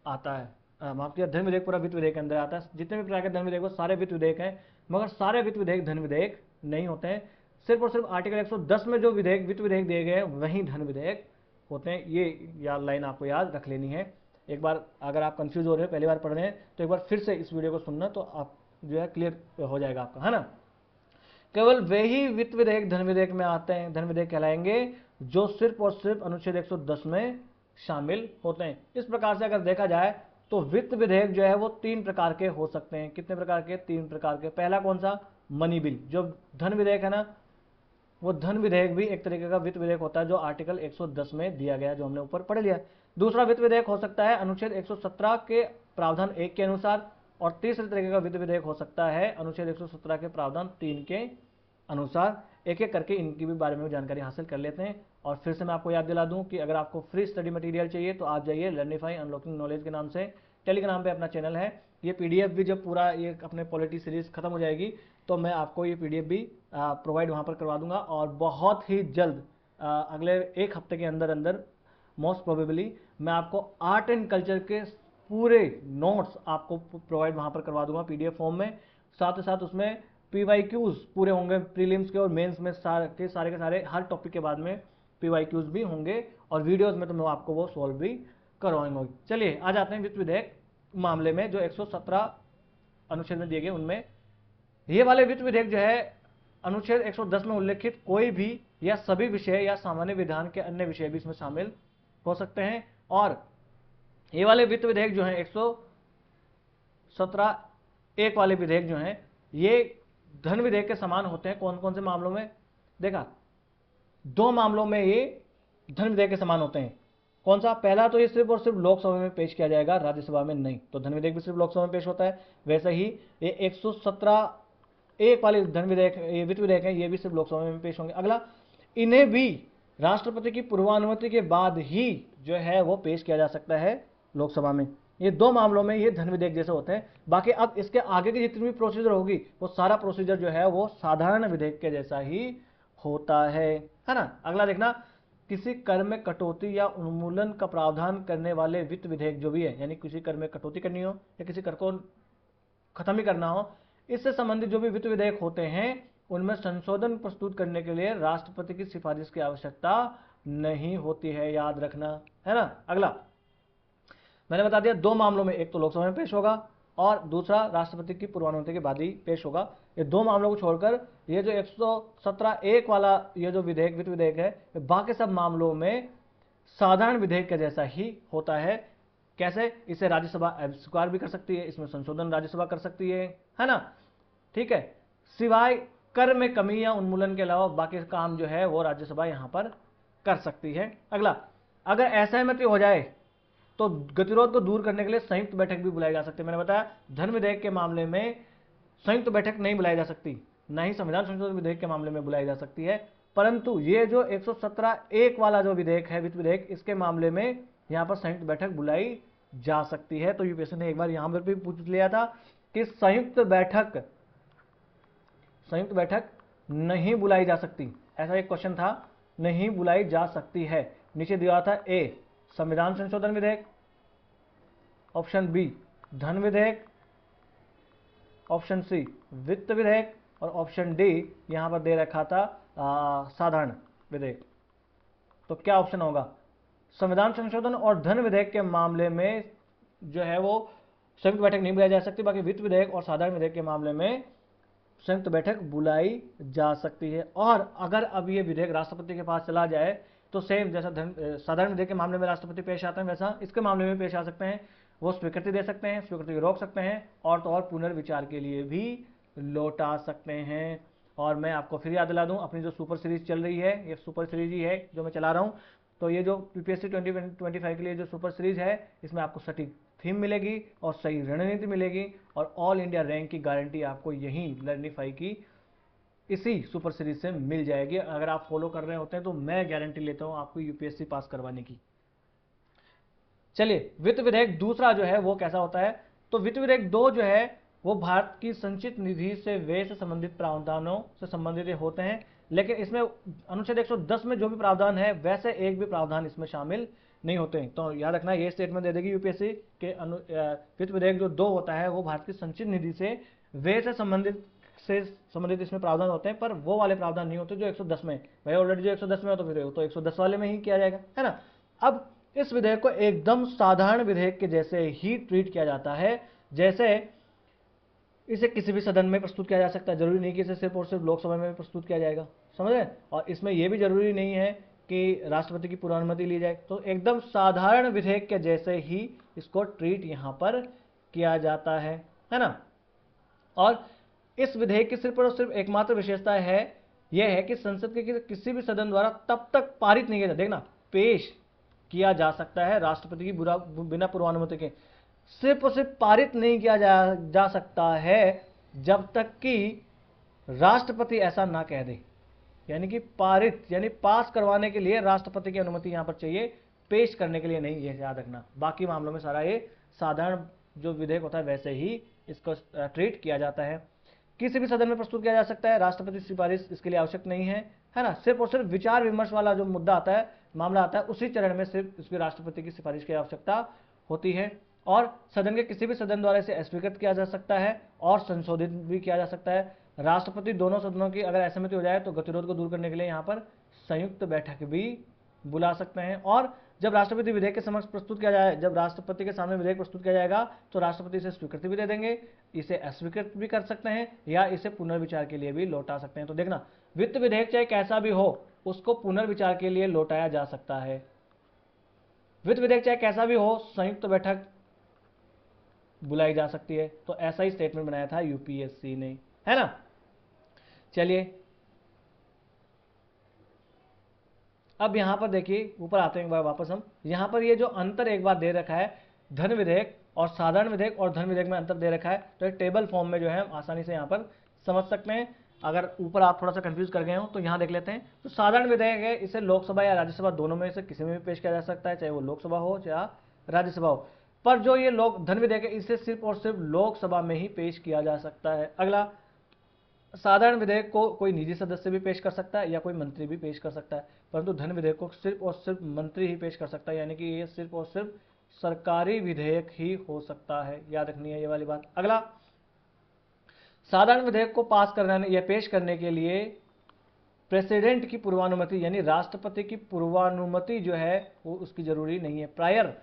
आता है, माफ किया, धन विधेयक पूरा वित्त विधेयक के अंदर आता है। जितने भी प्रकार के धन विधेयक सारे वित्त विधेयक हैं, मगर सारे वित्त विधेयक धन विधेयक नहीं होते हैं। सिर्फ और सिर्फ आर्टिकल 110 में जो विधेयक वित्त विधेयक दिए गए हैं वही धन विधेयक होते हैं। ये लाइन आपको याद रख लेनी है। एक बार अगर आप कंफ्यूज हो रहे हो, पहली बार पढ़ रहे हैं, तो एक बार फिर से इस वीडियो को सुनना, तो आप जो है क्लियर हो जाएगा आपका, है ना। केवल वे ही वित्त विधेयक धन विधेयक में आते हैं, धन विधेयक कहलाएंगे, जो सिर्फ और सिर्फ अनुच्छेद 110 में शामिल होते हैं। इस प्रकार से अगर देखा जाए तो वित्त विधेयक जो है वो 3 प्रकार के हो सकते हैं। कितने प्रकार के? 3 प्रकार के। पहला कौन सा? Money bill. जो धन विधेयक है ना, वो धन विधेयक भी एक तरीके का वित्त विधेयक होता है, जो आर्टिकल 110 में दिया गया, जो हमने ऊपर पढ़ लिया। दूसरा वित्त विधेयक हो सकता है अनुच्छेद 117 के प्रावधान 1 के अनुसार, और तीसरे तरीके का वित्त विधेयक हो सकता है अनुच्छेद 117 के प्रावधान 3 के अनुसार। एक एक करके इनकी भी बारे में जानकारी हासिल कर लेते हैं। और फिर से मैं आपको याद दिला दूं कि अगर आपको फ्री स्टडी मटेरियल चाहिए तो आप जाइए लर्निफाई अनलॉकिंग नॉलेज के नाम से टेलीग्राम पे अपना चैनल है। ये पीडीएफ भी जब पूरा ये अपने पॉलिटी सीरीज खत्म हो जाएगी तो मैं आपको ये पीडीएफ भी प्रोवाइड वहाँ पर करवा दूंगा, और बहुत ही जल्द अगले 1 हफ्ते के अंदर अंदर मोस्ट प्रोबेबली मैं आपको आर्ट एंड कल्चर के पूरे नोट्स आपको प्रोवाइड वहाँ पर करवा दूंगा पीडीएफ फॉर्म में। साथ ही साथ उसमें पीवाईक्यूज पूरे होंगे, प्रीलिम्स के और मेंस में सारे के सारे हर टॉपिक के बाद में पीवाईक्यूज भी होंगे, और वीडियोस में तो मैं आपको वो सॉल्व भी करवाऊंगा। चलिए आ जाते हैं वित्त विधेयक मामले में, जो 117 अनुच्छेद में दिए गए उनमें। ये वाले वित्त विधेयक जो है अनुच्छेद 110 में उल्लेखित कोई भी या सभी विषय या सामान्य विधान के अन्य विषय भी इसमें शामिल हो सकते हैं। और ये वाले वित्त विधेयक जो है 117 एक वाले विधेयक जो हैं ये धन विधेयक के समान होते हैं। कौन कौन से मामलों में? देखा, 2 मामलों में ये धन विधेयक के समान होते हैं। कौन सा? पहला तो ये सिर्फ और सिर्फ लोकसभा में पेश किया जाएगा, राज्यसभा में नहीं। तो धन विधेयक भी सिर्फ लोकसभा में पेश होता है। वैसे ही ये 117 एक वाले धन विधेयक, ये वित्त विधेयक है, ये भी सिर्फ लोकसभा में पेश होंगे। अगला, इन्हें भी राष्ट्रपति की पूर्वानुमति के बाद ही जो है वो पेश किया जा सकता है लोकसभा में। ये 2 मामलों में ये धन विधेयक जैसे होते हैं। बाकी अब इसके आगे की जितनी भी प्रोसीजर होगी वो सारा प्रोसीजर जो है वो साधारण विधेयक के जैसा ही होता है ना। अगला देखना, किसी कर में कटौती या उन्मूलन का प्रावधान करने वाले वित्त विधेयक जो भी है, यानी किसी कर में कटौती करनी हो या किसी कर को खत्म ही करना हो, इससे संबंधित जो भी वित्त विधेयक होते हैं उनमें संशोधन प्रस्तुत करने के लिए राष्ट्रपति की सिफारिश की आवश्यकता नहीं होती है, याद रखना, है ना। अगला मैंने बता दिया 2 मामलों में, एक तो लोकसभा में पेश होगा और दूसरा राष्ट्रपति की पूर्वानुमति के बाद ही पेश होगा। ये 2 मामलों को छोड़कर ये जो 117 एक वाला ये जो विधेयक वित्त विधेयक है, बाकी सब मामलों में साधारण विधेयक के जैसा ही होता है। कैसे? इसे राज्यसभा स्वीकार भी कर सकती है, इसमें संशोधन राज्यसभा कर सकती है ना, ठीक है। सिवाय कर में कमी या उन्मूलन के अलावा बाकी काम जो है वो राज्यसभा यहां पर कर सकती है। अगला, अगर असहमति हो जाए तो गतिरोध को दूर करने के लिए संयुक्त बैठक भी बुलाई जा सकती है। मैंने बताया धन विधेयक के मामले में संयुक्त बैठक नहीं बुलाई जा सकती, ना ही संविधान संशोधन विधेयक के मामले में बुलाई जा सकती है। परंतु ये जो 117(1) वाला जो विधेयक है, वित्त विधेयक, इसके मामले में यहाँ पर संयुक्त बैठक बुलाई जा सकती है। तो यूपीएससी ने एक बार यहाँ पर भी पूछ लिया था कि संयुक्त बैठक नहीं बुलाई जा सकती, ऐसा एक क्वेश्चन था, नहीं बुलाई जा सकती है। नीचे दिया था ए संविधान संशोधन विधेयक, ऑप्शन बी धन विधेयक, ऑप्शन सी वित्त विधेयक और ऑप्शन डी यहां पर दे रखा था साधारण विधेयक। तो क्या ऑप्शन होगा? संविधान संशोधन और धन विधेयक के मामले में जो है वो संयुक्त बैठक नहीं बुलाई जा सकती, बाकी वित्त विधेयक और साधारण विधेयक के मामले में संयुक्त बैठक बुलाई जा सकती है। और अगर अब ये विधेयक राष्ट्रपति के पास चला जाए तो सेम जैसा साधारण विधेयक के मामले में राष्ट्रपति पेश आते हैं, वैसा इसके मामले में पेश आ सकते हैं। वो स्वीकृति दे सकते हैं, स्वीकृति रोक सकते हैं और तो और पुनर्विचार के लिए भी लौटा सकते हैं। और मैं आपको फिर याद दिला दूं, अपनी जो सुपर सीरीज चल रही है, ये सुपर सीरीज ही है जो मैं चला रहा हूं। तो ये जो यूपीएससी 2025 के लिए जो सुपर सीरीज है, इसमें आपको सटीक थीम मिलेगी और सही रणनीति मिलेगी और ऑल इंडिया रैंक की गारंटी आपको यहीं लर्निफाई की इसी सुपर सीरीज से मिल जाएगी। अगर आप फॉलो कर रहे होते हैं तो मैं गारंटी लेता हूं आपको यूपीएससी पास करवाने की। चलिए, वित्त विधेयक दूसरा जो है वो कैसा होता है? तो वित्त विधेयक 2 जो है वो भारत की संचित निधि से व्यय से संबंधित प्रावधानों से संबंधित होते हैं, लेकिन इसमें अनुच्छेद 110 में जो भी प्रावधान है वैसे एक भी प्रावधान इसमें शामिल नहीं होते हैं। तो याद रखना, ये स्टेटमेंट दे देगी यूपीएससी के वित्त विधेयक जो 2 होता है वो भारत की संचित निधि से व्यय से संबंधित इसमें प्रावधान होते हैं, पर वो वाले प्रावधान नहीं होते जो 110 में। भाई ऑलरेडी जो 110 में हो तो फिर तो 110 वाले में ही किया जाएगा, है ना। अब इस विधेयक को एकदम साधारण विधेयक के जैसे ही ट्रीट किया जाता है, जैसे इसे किसी भी सदन में प्रस्तुत किया जा सकता है। जरूरी नहीं कि इसे सिर्फ और सिर्फ लोकसभा में प्रस्तुत किया जाएगा, समझ रहे? और इसमें यह भी जरूरी नहीं है कि राष्ट्रपति की पूर्वानुमति ली जाए। तो एकदम साधारण विधेयक के जैसे ही इसको ट्रीट यहां पर किया जाता है ना। और इस विधेयक की सिर्फ और सिर्फ एकमात्र विशेषता है यह है कि संसद के किसी भी सदन द्वारा तब तक पारित नहीं किया, देखना, पेश किया जा सकता है राष्ट्रपति की बिना पूर्वानुमति के। सिर्फ और सिर्फ पारित नहीं किया जा सकता है जब तक कि राष्ट्रपति ऐसा ना कह दे। यानी कि पारित यानी पास करवाने के लिए राष्ट्रपति की अनुमति यहां पर चाहिए, पेश करने के लिए नहीं, ये याद रखना। बाकी मामलों में सारा ये साधारण जो विधेयक होता है वैसे ही इसको ट्रीट किया जाता है। किसी भी सदन में प्रस्तुत किया जा सकता है, राष्ट्रपति की सिफारिश इसके लिए आवश्यक नहीं है ना। सिर्फ और सिर्फ विचार विमर्श वाला जो मुद्दा आता है, मामला आता है, उसी चरण में सिर्फ इसकी राष्ट्रपति की सिफारिश की आवश्यकता होती है। और सदन के किसी भी सदन द्वारा इसे अस्वीकृत किया जा सकता है और संशोधित भी किया जा सकता है। राष्ट्रपति दोनों सदनों की अगर असहमति हो जाए तो गतिरोध को दूर करने के लिए यहाँ पर संयुक्त बैठक भी बुला सकते हैं। और जब राष्ट्रपति विधेयक के समक्ष प्रस्तुत किया जाए, जब राष्ट्रपति के सामने विधेयक प्रस्तुत किया जाएगा तो राष्ट्रपति इसे स्वीकृति भी दे देंगे, इसे अस्वीकृत भी कर सकते हैं या इसे पुनर्विचार के लिए भी लौटा सकते हैं। तो देखना, वित्त विधेयक चाहे कैसा भी हो उसको पुनर्विचार के लिए लौटाया जा सकता है। वित्त विधेयक चाहे कैसा भी हो, संयुक्त बैठक बुलाई जा सकती है। तो ऐसा ही स्टेटमेंट बनाया था यूपीएससी ने, है ना। चलिए, अब यहां पर देखिए, ऊपर आते हैं एक बार वापस हम। यहां पर ये जो अंतर एक बार दे रखा है, धन विधेयक और साधारण विधेयक और धन विधेयक में अंतर दे रखा है, तो एक टेबल फॉर्म में जो है हम आसानी से यहां पर समझ सकते हैं। अगर ऊपर आप थोड़ा सा कंफ्यूज कर गए हो तो यहां देख लेते हैं। तो साधारण विधेयक है, इसे लोकसभा या राज्यसभा दोनों में से किसी में भी पेश किया जा सकता है, चाहे वो लोकसभा हो या राज्यसभा हो। पर जो ये धन विधेयक है, इसे सिर्फ और सिर्फ लोकसभा में ही पेश किया जा सकता है। अगला, साधारण विधेयक को कोई निजी सदस्य भी पेश कर सकता है या कोई मंत्री भी पेश कर सकता है, परंतु धन विधेयक को सिर्फ और सिर्फ मंत्री ही पेश कर सकता है, यानी कि ये सिर्फ और सिर्फ सरकारी विधेयक ही हो सकता है। याद रखनी है ये वाली बात। अगला, साधारण विधेयक को पास करने या पेश करने के लिए प्रेसिडेंट की पूर्वानुमति यानी राष्ट्रपति की पूर्वानुमति जो है वो उसकी जरूरी नहीं है। प्रायर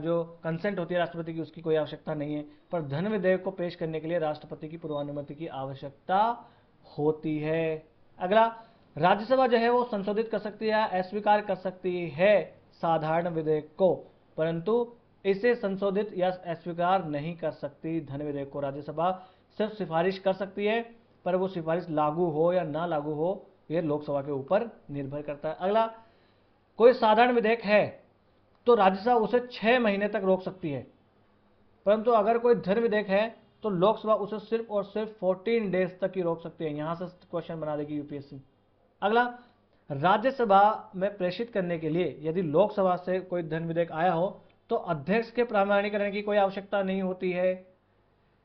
जो कंसेंट होती है राष्ट्रपति की, उसकी कोई आवश्यकता नहीं है। पर धन विधेयक को पेश करने के लिए राष्ट्रपति की पूर्वानुमति की आवश्यकता होती है। अगला, राज्यसभा जो है वो संशोधित कर सकती है, अस्वीकार कर सकती है साधारण विधेयक को, परंतु इसे संशोधित या अस्वीकार नहीं कर सकती धन विधेयक को। राज्यसभा सिर्फ सिफारिश कर सकती है, पर वो सिफारिश लागू हो या ना लागू हो ये लोकसभा के ऊपर निर्भर करता है। अगला, कोई साधारण विधेयक है तो राज्यसभा उसे 6 महीने तक रोक सकती है, परंतु अगर कोई धन विधेयक है तो लोकसभा उसे सिर्फ और सिर्फ 14 डेज तक ही रोक सकती है। यहां से क्वेश्चन बना देगी यूपीएससी। अगला, राज्यसभा में प्रेषित करने के लिए यदि लोकसभा से कोई धन विधेयक आया हो तो अध्यक्ष के प्रमाणीकरण की कोई आवश्यकता नहीं होती है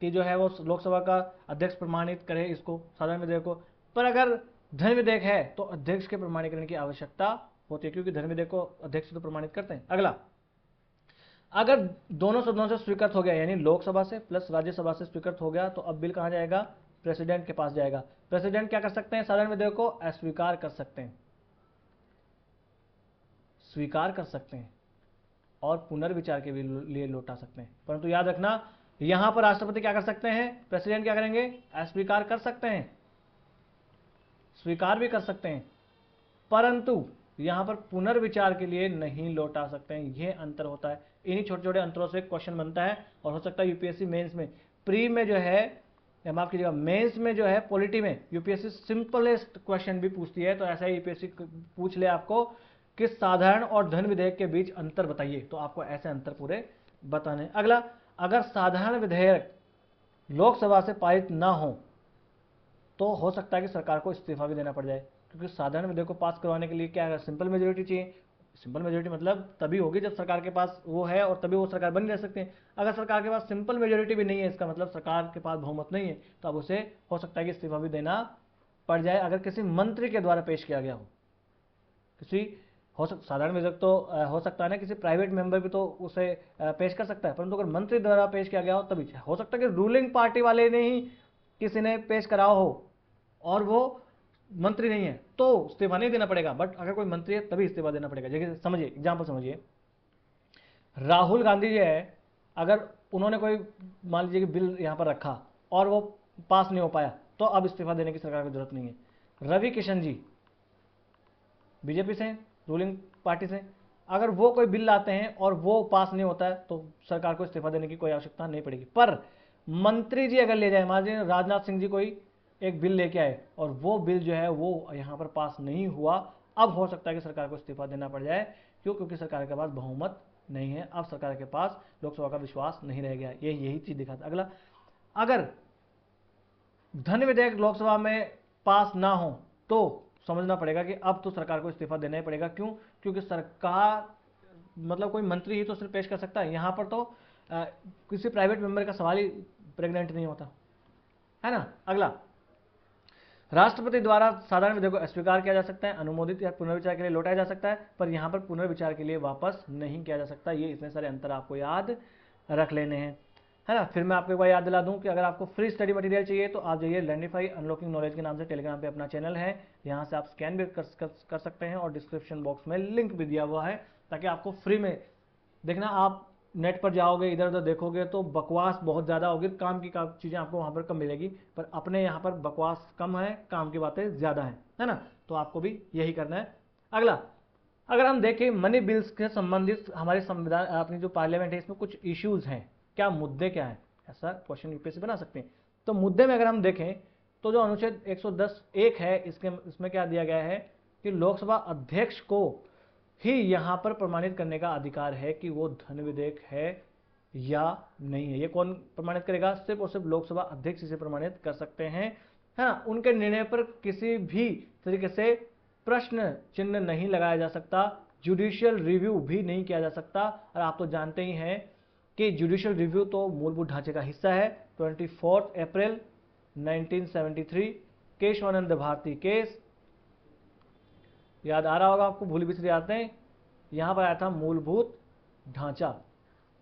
कि जो है वो लोकसभा का अध्यक्ष प्रमाणित करे इसको, साधारण विधेयक को। पर अगर धन विधेयक है तो अध्यक्ष के प्रमाणीकरण की आवश्यकता होती है, क्योंकि धन विधेयक को अध्यक्ष तो प्रमाणित करते हैं। अगला, अगर दोनों सदनों से स्वीकृत हो गया, यानी लोकसभा से प्लस राज्यसभा से स्वीकृत हो गया, तो अब बिल कहां जाएगा? प्रेसिडेंट के पास जाएगा। प्रेसिडेंट क्या कर सकते हैं? साधारण विधेयक को अस्वीकार कर सकते हैं, स्वीकार कर सकते हैं और पुनर्विचार के लिए लौटा सकते हैं। परंतु याद रखना, यहां पर राष्ट्रपति क्या कर सकते हैं? प्रेसिडेंट क्या करेंगे? अस्वीकार कर सकते हैं, स्वीकार भी कर सकते हैं, परंतु यहां पर पुनर्विचार के लिए नहीं लौटा सकते हैं। यह अंतर होता है। इन्हीं छोटे छोटे अंतरों से क्वेश्चन बनता है और हो सकता है यूपीएससी मेंस में, प्री में जो है, माफ कीजिएगा, मेंस में जो है पॉलिटी में यूपीएससी सिंपलेस्ट क्वेश्चन भी पूछती है। तो ऐसा ही यूपीएससी पूछ ले आपको कि साधारण और धन विधेयक के बीच अंतर बताइए, तो आपको ऐसे अंतर पूरे बताने। अगला, अगर साधारण विधेयक लोकसभा से पारित ना हो तो हो सकता है कि सरकार को इस्तीफा भी देना पड़ जाए, क्योंकि साधारण विधेयक को पास करवाने के लिए क्या है? सिंपल मेजोरिटी चाहिए। सिंपल मेजोरिटी मतलब तभी होगी जब सरकार के पास वो है और तभी वो सरकार बनी रह सकती है। अगर सरकार के पास सिंपल मेजोरिटी भी नहीं है, इसका मतलब सरकार के पास बहुमत नहीं है, तो अब उसे हो सकता है कि इस्तीफा भी देना पड़ जाए अगर किसी मंत्री के द्वारा पेश किया गया हो। किसी साधारण विधेयक तो हो सकता है ना, किसी प्राइवेट मेंबर भी तो उसे पेश कर सकता है, परंतु अगर मंत्री द्वारा पेश किया गया हो तभी हो सकता है कि रूलिंग पार्टी वाले ने ही किसी ने पेश कराया हो और वो मंत्री नहीं है तो इस्तीफा नहीं देना पड़ेगा। बट अगर कोई मंत्री है तभी इस्तीफा देना पड़ेगा। जैसे समझिए, एग्जाम्पल समझिए, राहुल गांधी जी है, अगर उन्होंने कोई मान लीजिए कि बिल यहां पर रखा और वो पास नहीं हो पाया, तो अब इस्तीफा देने की सरकार की जरूरत नहीं है। रवि किशन जी बीजेपी से, रूलिंग पार्टी से, अगर वो कोई बिल लाते हैं और वो पास नहीं होता है तो सरकार को इस्तीफा देने की कोई आवश्यकता नहीं पड़ेगी। पर मंत्री जी अगर ले जाए, मान लीजिए राजनाथ सिंह जी कोई एक बिल लेके आए और वो बिल जो है वो यहां पर पास नहीं हुआ, अब हो सकता है कि सरकार को इस्तीफा देना पड़ जाए। क्यों? क्योंकि सरकार के पास बहुमत नहीं है, अब सरकार के पास लोकसभा का विश्वास नहीं रह गया। यही चीज दिखाता। अगला, अगर धन विधेयक लोकसभा में पास ना हो तो समझना पड़ेगा कि अब तो सरकार को इस्तीफा देना ही पड़ेगा। क्यों? क्योंकि सरकार मतलब कोई मंत्री ही तो सिर्फ पेश कर सकता है, यहां पर तो किसी प्राइवेट मेंबर का सवाल ही प्रेग्नेंट नहीं होता है ना। अगला, राष्ट्रपति द्वारा साधारण विधेयक को अस्वीकार किया जा सकता है, अनुमोदित या पुनर्विचार के लिए लौटाया जा सकता है, पर यहां पर पुनर्विचार के लिए वापस नहीं किया जा सकता। ये इतने सारे अंतर आपको याद रख लेने हैं, है ना। फिर मैं आपको एक बार याद दिला दूं कि अगर आपको फ्री स्टडी मटेरियल चाहिए तो आप जाइए लर्निफाई अनलॉकिंग नॉलेज के नाम से टेलीग्राम पे अपना चैनल है, यहां से आप स्कैन भी कर सकते हैं और डिस्क्रिप्शन बॉक्स में लिंक भी दिया हुआ है, ताकि आपको फ्री में देखना। आप नेट पर जाओगे, इधर उधर देखोगे तो बकवास बहुत ज़्यादा होगी, काम की चीज़ें आपको वहाँ पर कम मिलेगी, पर अपने यहाँ पर बकवास कम है, काम की बातें ज़्यादा है ना। तो आपको भी यही करना है। अगला, अगर हम देखें मनी बिल्स के संबंधित हमारे संविधान, अपनी जो पार्लियामेंट है, इसमें कुछ इश्यूज हैं, क्या मुद्दे क्या हैं, ऐसा क्वेश्चन यूपीएससी बना सकते हैं। तो मुद्दे में अगर हम देखें तो जो अनुच्छेद 110(1) है, इसमें क्या दिया गया है कि लोकसभा अध्यक्ष को ही यहां पर प्रमाणित करने का अधिकार है कि वो धन विधेयक है या नहीं है। ये कौन प्रमाणित करेगा? सिर्फ और सिर्फ लोकसभा अध्यक्ष इसे प्रमाणित कर सकते हैं, है ना। उनके निर्णय पर किसी भी तरीके से प्रश्न चिन्ह नहीं लगाया जा सकता, जुडिशियल रिव्यू भी नहीं किया जा सकता। और आप तो जानते ही हैं कि जुडिशियल रिव्यू तो मूलभूत ढांचे का हिस्सा है। 24 अप्रैल 1973 केशवानंद भारती केस, याद आ रहा होगा आपको, भूल बिसरी आते हैं, यहां पर आया था मूलभूत ढांचा,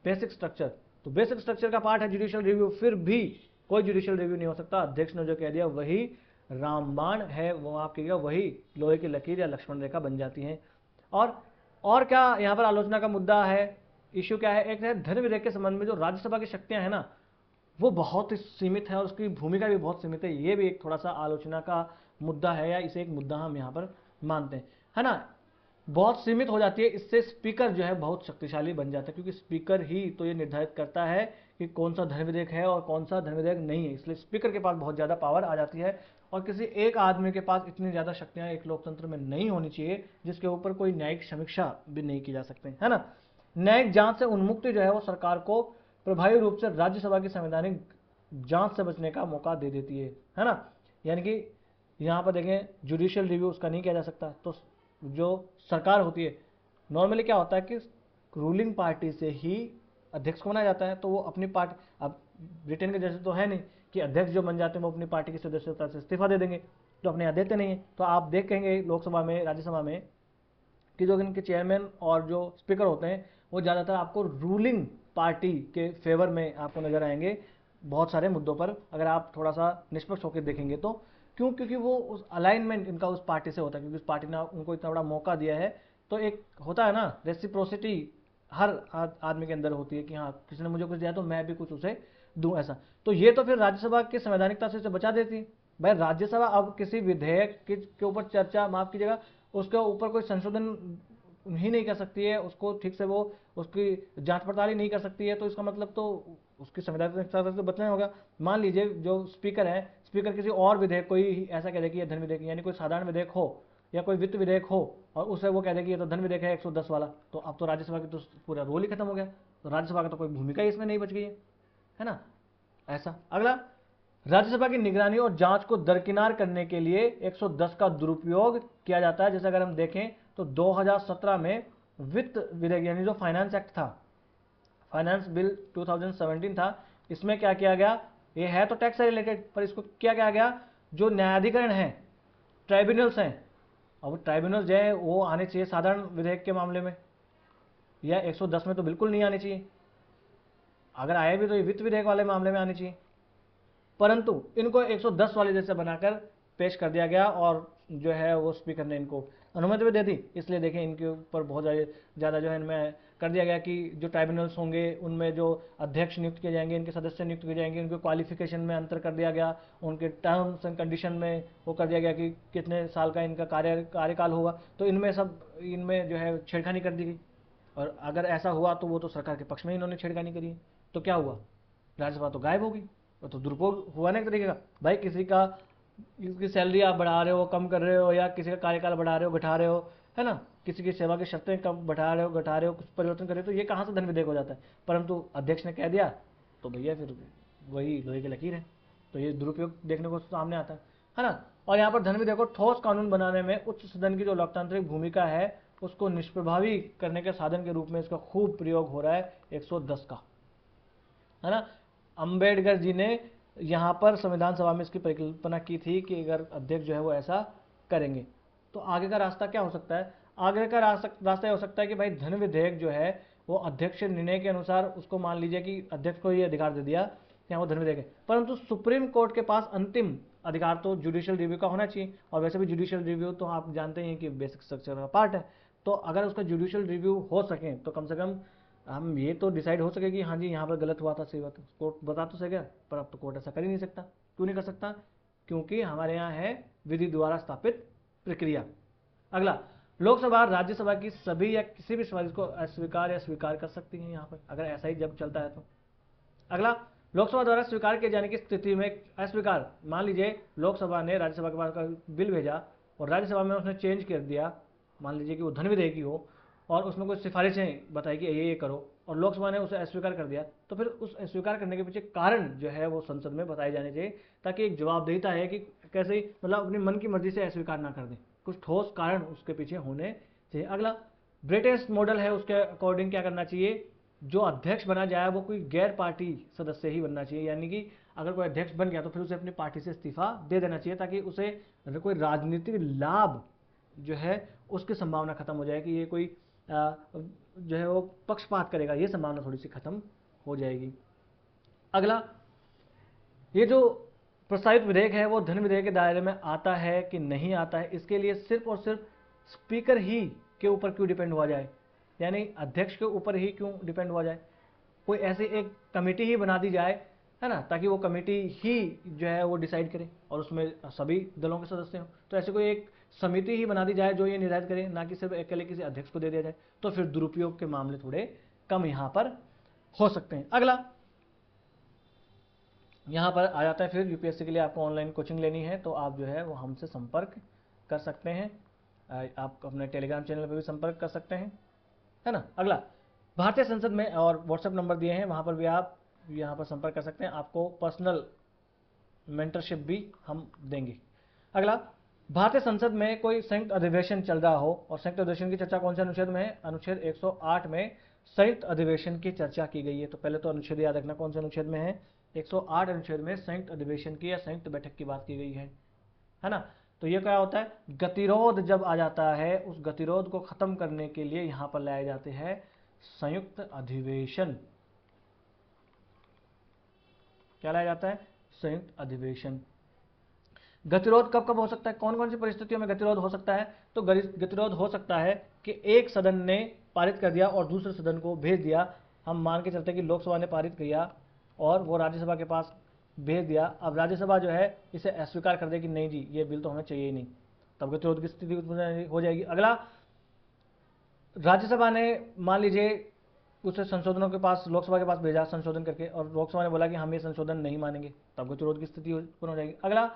बेसिक स्ट्रक्चर। तो बेसिक स्ट्रक्चर का पार्ट है जुडिशियल रिव्यू, फिर भी कोई जुडिशियल रिव्यू नहीं हो सकता। अध्यक्ष ने जो कह दिया वही रामबाण है, वो आप कहिएगा वही लोहे की लकीर या लक्ष्मण रेखा बन जाती है। और क्या यहां पर आलोचना का मुद्दा है, इश्यू क्या है? एक है धन विधेयक के संबंध में जो राज्यसभा की शक्तियां है ना, वो बहुत ही सीमित है और उसकी भूमिका भी बहुत सीमित है। ये भी एक थोड़ा सा आलोचना का मुद्दा है, या इसे एक मुद्दा हम यहाँ पर मानते हैं, है ना। बहुत सीमित हो जाती है, इससे स्पीकर जो है बहुत शक्तिशाली बन जाता है, क्योंकि स्पीकर ही तो ये निर्धारित करता है कि कौन सा धन विधेयक है और कौन सा धन विधेयक नहीं है। इसलिए स्पीकर के पास बहुत ज़्यादा पावर आ जाती है और किसी एक आदमी के पास इतनी ज़्यादा शक्तियाँ एक लोकतंत्र में नहीं होनी चाहिए जिसके ऊपर कोई न्यायिक समीक्षा भी नहीं की जा सकती, है ना। न्यायिक जांच से उन्मुक्ति जो है वो सरकार को प्रभावी रूप से राज्यसभा की संवैधानिक जांच से बचने का मौका दे देती है ना। यानी कि यहाँ पर देखें जुडिशियल रिव्यू उसका नहीं किया जा सकता। तो जो सरकार होती है, नॉर्मली क्या होता है कि रूलिंग पार्टी से ही अध्यक्ष को बनाया जाता है, तो वो अपनी पार्टी, अब ब्रिटेन के जैसे तो है नहीं कि अध्यक्ष जो बन जाते हैं वो अपनी पार्टी की सदस्यता से इस्तीफा दे देंगे, तो अपने यहाँ देते नहीं है। तो आप देखेंगे लोकसभा में, राज्यसभा में कि जो इनके चेयरमैन और जो स्पीकर होते हैं वो ज़्यादातर आपको रूलिंग पार्टी के फेवर में आपको नजर आएंगे बहुत सारे मुद्दों पर, अगर आप थोड़ा सा निष्पक्ष होकर देखेंगे तो। क्यों? क्योंकि वो उस अलाइनमेंट इनका उस पार्टी से होता है, क्योंकि उस पार्टी ने उनको इतना बड़ा मौका दिया है। तो एक होता है ना रेसिप्रोसिटी, हर आदमी के अंदर होती है कि हाँ किसी ने मुझे कुछ दिया तो मैं भी कुछ उसे दूं, ऐसा। तो ये तो फिर राज्यसभा की संवैधानिकता से बचा देती है। भाई राज्यसभा अब किसी विधेयक के ऊपर चर्चा, माफ कीजिएगा, उसके ऊपर कोई संशोधन ही नहीं कर सकती है, उसको ठीक से वो उसकी जांच पड़ताल ही नहीं कर सकती है, तो इसका मतलब तो उसकी संवैधानिकता से बचना होगा। मान लीजिए जो स्पीकर है, स्पीकर किसी और विधेयक कोई ऐसा कह दे कि ये धन विधेयक, यानी कोई साधारण विधेयक हो या कोई वित्त विधेयक हो और उसे वो कह दे कि ये तो धन विधेयक है 110 वाला, तो अब तो राज्यसभा की तो पूरा रोल ही खत्म हो गया, तो राज्यसभा का तो कोई भूमिका ही इसमें नहीं बच गई है ना। ऐसा। अगला, राज्यसभा की निगरानी और जांच को दरकिनार करने के लिए 110 का दुरुपयोग किया जाता है। जैसे अगर हम देखें तो 2017 में वित्त विधेयक यानी जो फाइनेंस एक्ट था, फाइनेंस बिल 2017 था, इसमें क्या किया गया, ये है तो टैक्स से रिलेटेड, पर इसको क्या किया गया, जो न्यायाधिकरण है, ट्राइब्यूनल्स हैं, अब ट्राइब्यूनल जो है वो आने चाहिए साधारण विधेयक के मामले में, या 110 में तो बिल्कुल नहीं आने चाहिए, अगर आए भी तो ये वित्त विधेयक वाले मामले में आने चाहिए, परंतु इनको 110 वाले जैसे बनाकर पेश कर दिया गया और जो है वो स्पीकर ने इनको अनुमति भी दे दी। इसलिए देखें इनके ऊपर बहुत ज़्यादा जो है इनमें कर दिया गया कि जो ट्राइब्यूनल्स होंगे उनमें जो अध्यक्ष नियुक्त किए जाएंगे, इनके सदस्य नियुक्त किए जाएंगे, उनके क्वालिफिकेशन में अंतर कर दिया गया, उनके टर्म्स एंड कंडीशन में वो कर दिया गया कि कितने साल का इनका कार्यकाल होगा। तो इनमें जो है छेड़खानी कर दी गई, और अगर ऐसा हुआ तो वो तो सरकार के पक्ष में इन्होंने छेड़खानी करी है। तो क्या हुआ, राज्यसभा तो गायब हो गई, वो तो दुरुपयोग हुआ ना एक तरीके का। भाई किसी सैलरी आप बढ़ा रहे हो, कम कर रहे हो, या किसी का कार्यकाल बढ़ा रहे हो, घटा रहे हो, है ना, किसी की सेवा की शर्तें कम बढ़ा रहे हो, घटा रहे हो, कुछ परिवर्तन कर रहे हो, तो ये कहाँ से धन विधेयक हो जाता है। परंतु अध्यक्ष ने कह दिया तो भैया फिर वही लोहे की लकीर है, तो ये दुरुपयोग देखने को सामने आता है ना। और यहाँ पर धन विधेयक को ठोस कानून बनाने में उच्च सदन की जो लोकतांत्रिक भूमिका है उसको निष्प्रभावी करने के साधन के रूप में इसका खूब प्रयोग हो रहा है 110 का, है ना। अंबेडकर जी ने यहाँ पर संविधान सभा में इसकी परिकल्पना की थी कि अगर अध्यक्ष जो है वो ऐसा करेंगे तो आगे का रास्ता क्या हो सकता है। आगे का रास्ता हो सकता है कि भाई धन विधेयक जो है वो अध्यक्ष निर्णय के अनुसार, उसको मान लीजिए कि अध्यक्ष को ये अधिकार दे दिया कि वो धन विधेयक है, परंतु सुप्रीम कोर्ट के पास अंतिम अधिकार तो जुडिशियल रिव्यू का होना चाहिए, और वैसे भी जुडिशियल रिव्यू तो आप जानते हैं कि बेसिक स्ट्रक्चर का पार्ट है। तो अगर उसका जुडिशियल रिव्यू हो सके तो कम से कम हम ये तो डिसाइड हो सके कि हाँ जी यहाँ पर गलत हुआ था, सही बात है, कोर्ट बता तो सकेगा, पर अब तो कोर्ट ऐसा कर ही नहीं सकता। क्यों नहीं कर सकता? क्योंकि हमारे यहाँ है विधि द्वारा स्थापित प्रक्रिया। अगला, लोकसभा राज्यसभा की सभी या किसी भी सिफारिश को अस्वीकार या स्वीकार कर सकती है यहाँ पर, अगर ऐसा ही जब चलता है तो। अगला, लोकसभा द्वारा स्वीकार किए जाने की स्थिति में अस्वीकार, मान लीजिए लोकसभा ने राज्यसभा के पास बिल भेजा और राज्यसभा में उसने चेंज कर दिया, मान लीजिए कि वो धन विधेयक की हो और उसमें कुछ सिफारिशें बताई कि ये करो, और लोकसभा ने उसे अस्वीकार कर दिया, तो फिर उस अस्वीकार करने के पीछे कारण जो है वो संसद में बताए जाने चाहिए, ताकि एक जवाबदेहिता है कि कैसे मतलब अपनी मन की मर्जी से अस्वीकार ना कर दें, कुछ ठोस कारण उसके पीछे होने चाहिए। अगला, ब्रिटिश मॉडल है, उसके अकॉर्डिंग क्या करना चाहिए, जो अध्यक्ष बना जाए वो कोई गैर पार्टी सदस्य ही बनना चाहिए, यानी कि अगर कोई अध्यक्ष बन गया तो फिर उसे अपनी पार्टी से इस्तीफा दे देना चाहिए, ताकि उसे कोई राजनीतिक लाभ जो है उसकी संभावना खत्म हो जाए कि ये कोई जो है वो पक्षपात करेगा, ये संभावना थोड़ी सी खत्म हो जाएगी। अगला, ये जो प्रस्तावित विधेयक है वो धन विधेयक के दायरे में आता है कि नहीं आता है, इसके लिए सिर्फ और सिर्फ स्पीकर ही के ऊपर क्यों डिपेंड हुआ जाए, यानी अध्यक्ष के ऊपर ही क्यों डिपेंड हुआ जाए। कोई ऐसी एक कमेटी ही बना दी जाए, है ना, ताकि वो कमेटी ही जो है वो डिसाइड करे और उसमें सभी दलों के सदस्य हों। तो ऐसे कोई एक समिति ही बना दी जाए जो ये निर्धारित करे, ना कि सिर्फ अकेले किसी अध्यक्ष को दे दिया जाए, तो फिर दुरुपयोग के मामले थोड़े कम यहाँ पर हो सकते हैं। अगला यहाँ पर आ जाता है फिर यूपीएससी के लिए आपको ऑनलाइन कोचिंग लेनी है तो आप जो है वो हमसे संपर्क कर सकते हैं, आप अपने टेलीग्राम चैनल पर भी संपर्क कर सकते हैं, है ना। अगला, भारतीय संसद में और व्हाट्सएप नंबर दिए हैं, वहाँ पर भी आप यहाँ पर संपर्क कर सकते हैं, आपको पर्सनल मेंटरशिप भी हम देंगे। अगला, भारतीय संसद में कोई संयुक्त अधिवेशन चल रहा हो और संयुक्त अधिवेशन की चर्चा कौन से अनुच्छेद में है? अनुच्छेद 108 में संयुक्त अधिवेशन की चर्चा की गई है। तो पहले तो अनुच्छेद याद रखना कौन से अनुच्छेद में है। 108 अनुच्छेद में संयुक्त अधिवेशन की या संयुक्त बैठक की बात की गई है ना। तो ये क्या होता है, गतिरोध जब आ जाता है, उस गतिरोध को खत्म करने के लिए यहां पर लाए जाते हैं संयुक्त अधिवेशन। क्या लाया जाता है? संयुक्त अधिवेशन। गतिरोध कब कब हो सकता है, कौन कौन सी परिस्थितियों में गतिरोध हो सकता है? तो गतिरोध हो सकता है कि एक सदन ने पारित कर दिया और दूसरे सदन को भेज दिया। हम मान के चलते हैं कि लोकसभा ने पारित किया और वो राज्यसभा के पास भेज दिया। अब राज्यसभा जो है इसे अस्वीकार कर दे कि नहीं जी ये बिल तो हमें चाहिए ही नहीं, तब गतिरोध की स्थिति उत्पन्न हो जाएगी। अगला, राज्यसभा ने मान लीजिए उसे संशोधनों के पास लोकसभा के पास भेजा संशोधन करके, और लोकसभा ने बोला कि हम ये संशोधन नहीं मानेंगे, तब गतिरोध की स्थिति उत्पन्न हो जाएगी। अगला,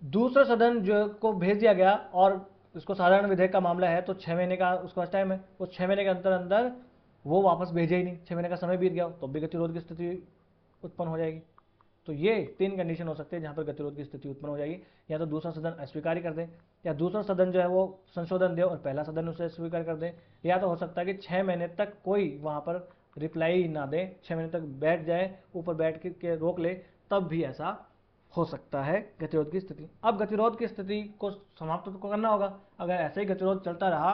दूसरा सदन जो को भेज दिया गया और इसको साधारण विधेयक का मामला है तो 6 महीने का उसका टाइम है, उस 6 महीने के अंदर अंदर वो वापस भेजे ही नहीं, 6 महीने का समय बीत गया तो भी गतिरोध की स्थिति उत्पन्न हो जाएगी। तो ये 3 कंडीशन हो सकते हैं जहां पर गतिरोध की स्थिति उत्पन्न हो जाएगी। या तो दूसरा सदन अस्वीकार कर दे, या दूसरा सदन जो है वो संशोधन दे और पहला सदन उसे स्वीकार कर दे, या तो हो सकता है कि 6 महीने तक कोई वहां पर रिप्लाई ना दे, 6 महीने तक बैठ जाए, ऊपर बैठ के रोक ले, तब भी ऐसा हो सकता है गतिरोध की स्थिति। अब गतिरोध की स्थिति को समाप्त तो करना होगा। अगर ऐसे ही गतिरोध चलता रहा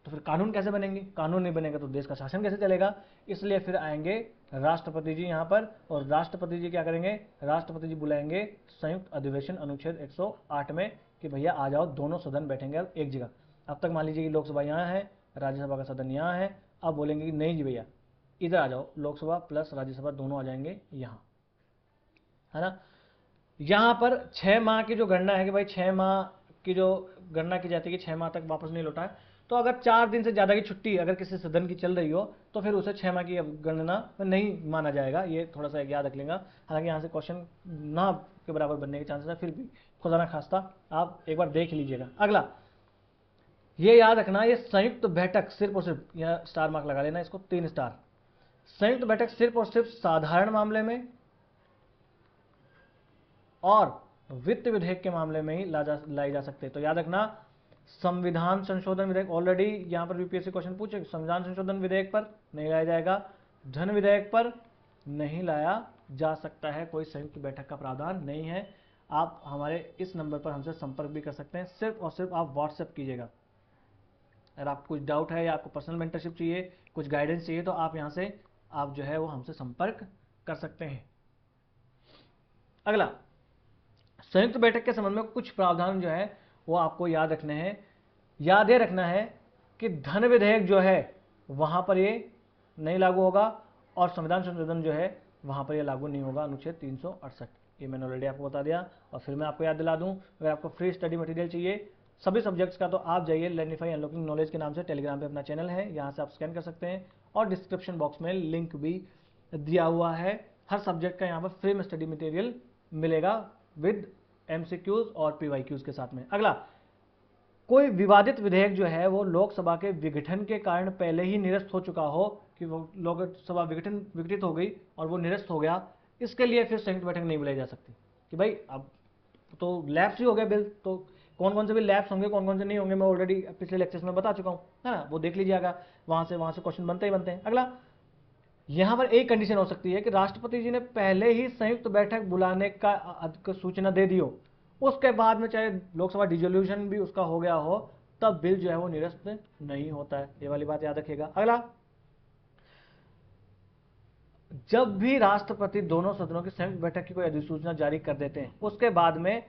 तो फिर कानून कैसे बनेंगे? कानून नहीं बनेगा तो देश का शासन कैसे चलेगा? इसलिए फिर आएंगे राष्ट्रपति जी यहाँ पर, और राष्ट्रपति जी क्या करेंगे? राष्ट्रपति जी बुलाएंगे संयुक्त अधिवेशन अनुच्छेद 108 में कि भैया आ जाओ, दोनों सदन बैठेंगे एक जगह। अब तक मान लीजिए कि लोकसभा यहाँ है, राज्यसभा का सदन यहाँ है, अब बोलेंगे कि नहीं जी भैया इधर आ जाओ, लोकसभा प्लस राज्यसभा दोनों आ जाएंगे यहाँ, है ना। यहाँ पर 6 माह की जो गणना है कि भाई 6 माह की जो गणना की जाती है कि 6 माह तक वापस नहीं लौटा है, तो अगर 4 दिन से ज़्यादा की छुट्टी अगर किसी सदन की चल रही हो तो फिर उसे 6 माह की गणना में नहीं माना जाएगा। ये थोड़ा सा याद रख लेगा। हालांकि यहाँ से क्वेश्चन ना के बराबर बनने के चांसेस है, फिर भी खुदा ना खास्ता आप एक बार देख लीजिएगा। अगला, ये याद रखना, ये संयुक्त बैठक सिर्फ और सिर्फ, यह स्टार मार्क लगा लेना इसको, 3 स्टार। संयुक्त बैठक सिर्फ और सिर्फ साधारण मामले में और वित्त विधेयक के मामले में ही लाई जा सकते हैं। तो याद रखना, संविधान संशोधन विधेयक, ऑलरेडी यहां पर यूपीएससी क्वेश्चन पूछे, संविधान संशोधन विधेयक पर नहीं लाया जाएगा, धन विधेयक पर नहीं लाया जा सकता है, कोई संयुक्त बैठक का प्रावधान नहीं है। आप हमारे इस नंबर पर हमसे संपर्क भी कर सकते हैं, सिर्फ और सिर्फ आप व्हाट्सएप कीजिएगा। अगर आपको कुछ डाउट है या आपको पर्सनल मेंटरशिप चाहिए, कुछ गाइडेंस चाहिए, तो आप यहाँ से आप जो है वो हमसे संपर्क कर सकते हैं। अगला, संयुक्त बैठक के संबंध में कुछ प्रावधान जो है वो आपको याद रखने हैं। याद ये रखना है कि धन विधेयक जो है वहां पर ये नहीं लागू होगा और संविधान संशोधन जो है वहां पर ये लागू नहीं होगा, अनुच्छेद 368। ये मैंने ऑलरेडी आपको बता दिया। और फिर मैं आपको याद दिला दूं, अगर आपको फ्री स्टडी मटेरियल चाहिए सभी सब्जेक्ट्स का, तो आप जाइए लर्निफाई अनलॉकिंग नॉलेज के नाम से टेलीग्राम पे अपना चैनल है, यहाँ से आप स्कैन कर सकते हैं और डिस्क्रिप्शन बॉक्स में लिंक भी दिया हुआ है। हर सब्जेक्ट का यहाँ पर फ्री में स्टडी मटेरियल मिलेगा विद एमसीक्यूज और पीवाईक्यूज के साथ में। अगला, कोई विवादित विधेयक जो है वो लोकसभा के विघटन के कारण पहले ही निरस्त हो चुका हो, कि वो लोकसभा विघटित हो गई और वो निरस्त हो गया, इसके लिए फिर संयुक्त बैठक नहीं बुलाई जा सकती। कि भाई अब तो लैप्स ही हो गया बिल, तो कौन कौन से भी लैप्स होंगे कौन कौन से नहीं होंगे मैं ऑलरेडी पिछले लेक्चर्स में बता चुका हूँ, है ना, वो देख लीजिएगा, वहां से क्वेश्चन बनते ही बनते हैं। अगला, यहां पर एक कंडीशन हो सकती है कि राष्ट्रपति जी ने पहले ही संयुक्त बैठक बुलाने का सूचना दे दी हो, उसके बाद में चाहे लोकसभा डिसोल्यूशन भी उसका हो गया हो, तब बिल जो है वो निरस्त नहीं होता है। ये वाली बात याद रखिएगा। अगला, जब भी राष्ट्रपति दोनों सदनों की संयुक्त बैठक की कोई अधिसूचना जारी कर देते हैं, उसके बाद में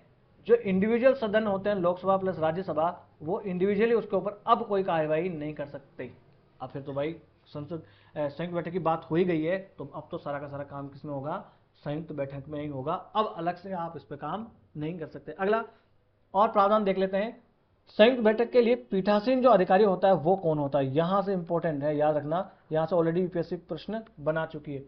जो इंडिविजुअल सदन होते हैं लोकसभा प्लस राज्यसभा, वो इंडिविजुअली उसके ऊपर अब कोई कार्रवाई नहीं कर सकते। अब फिर तो भाई संसद संयुक्त बैठक की बात हो ही गई है, तो अब तो सारा का सारा काम किसमें होगा? संयुक्त बैठक में ही होगा। अब अलग से आप इस पर काम नहीं कर सकते। अगला और प्रावधान देख लेते हैं। संयुक्त बैठक के लिए पीठासीन जो अधिकारी होता है वो कौन होता है? यहां से इंपॉर्टेंट है, याद रखना, यहां से ऑलरेडी यूपीएससी प्रश्न बना चुकी है।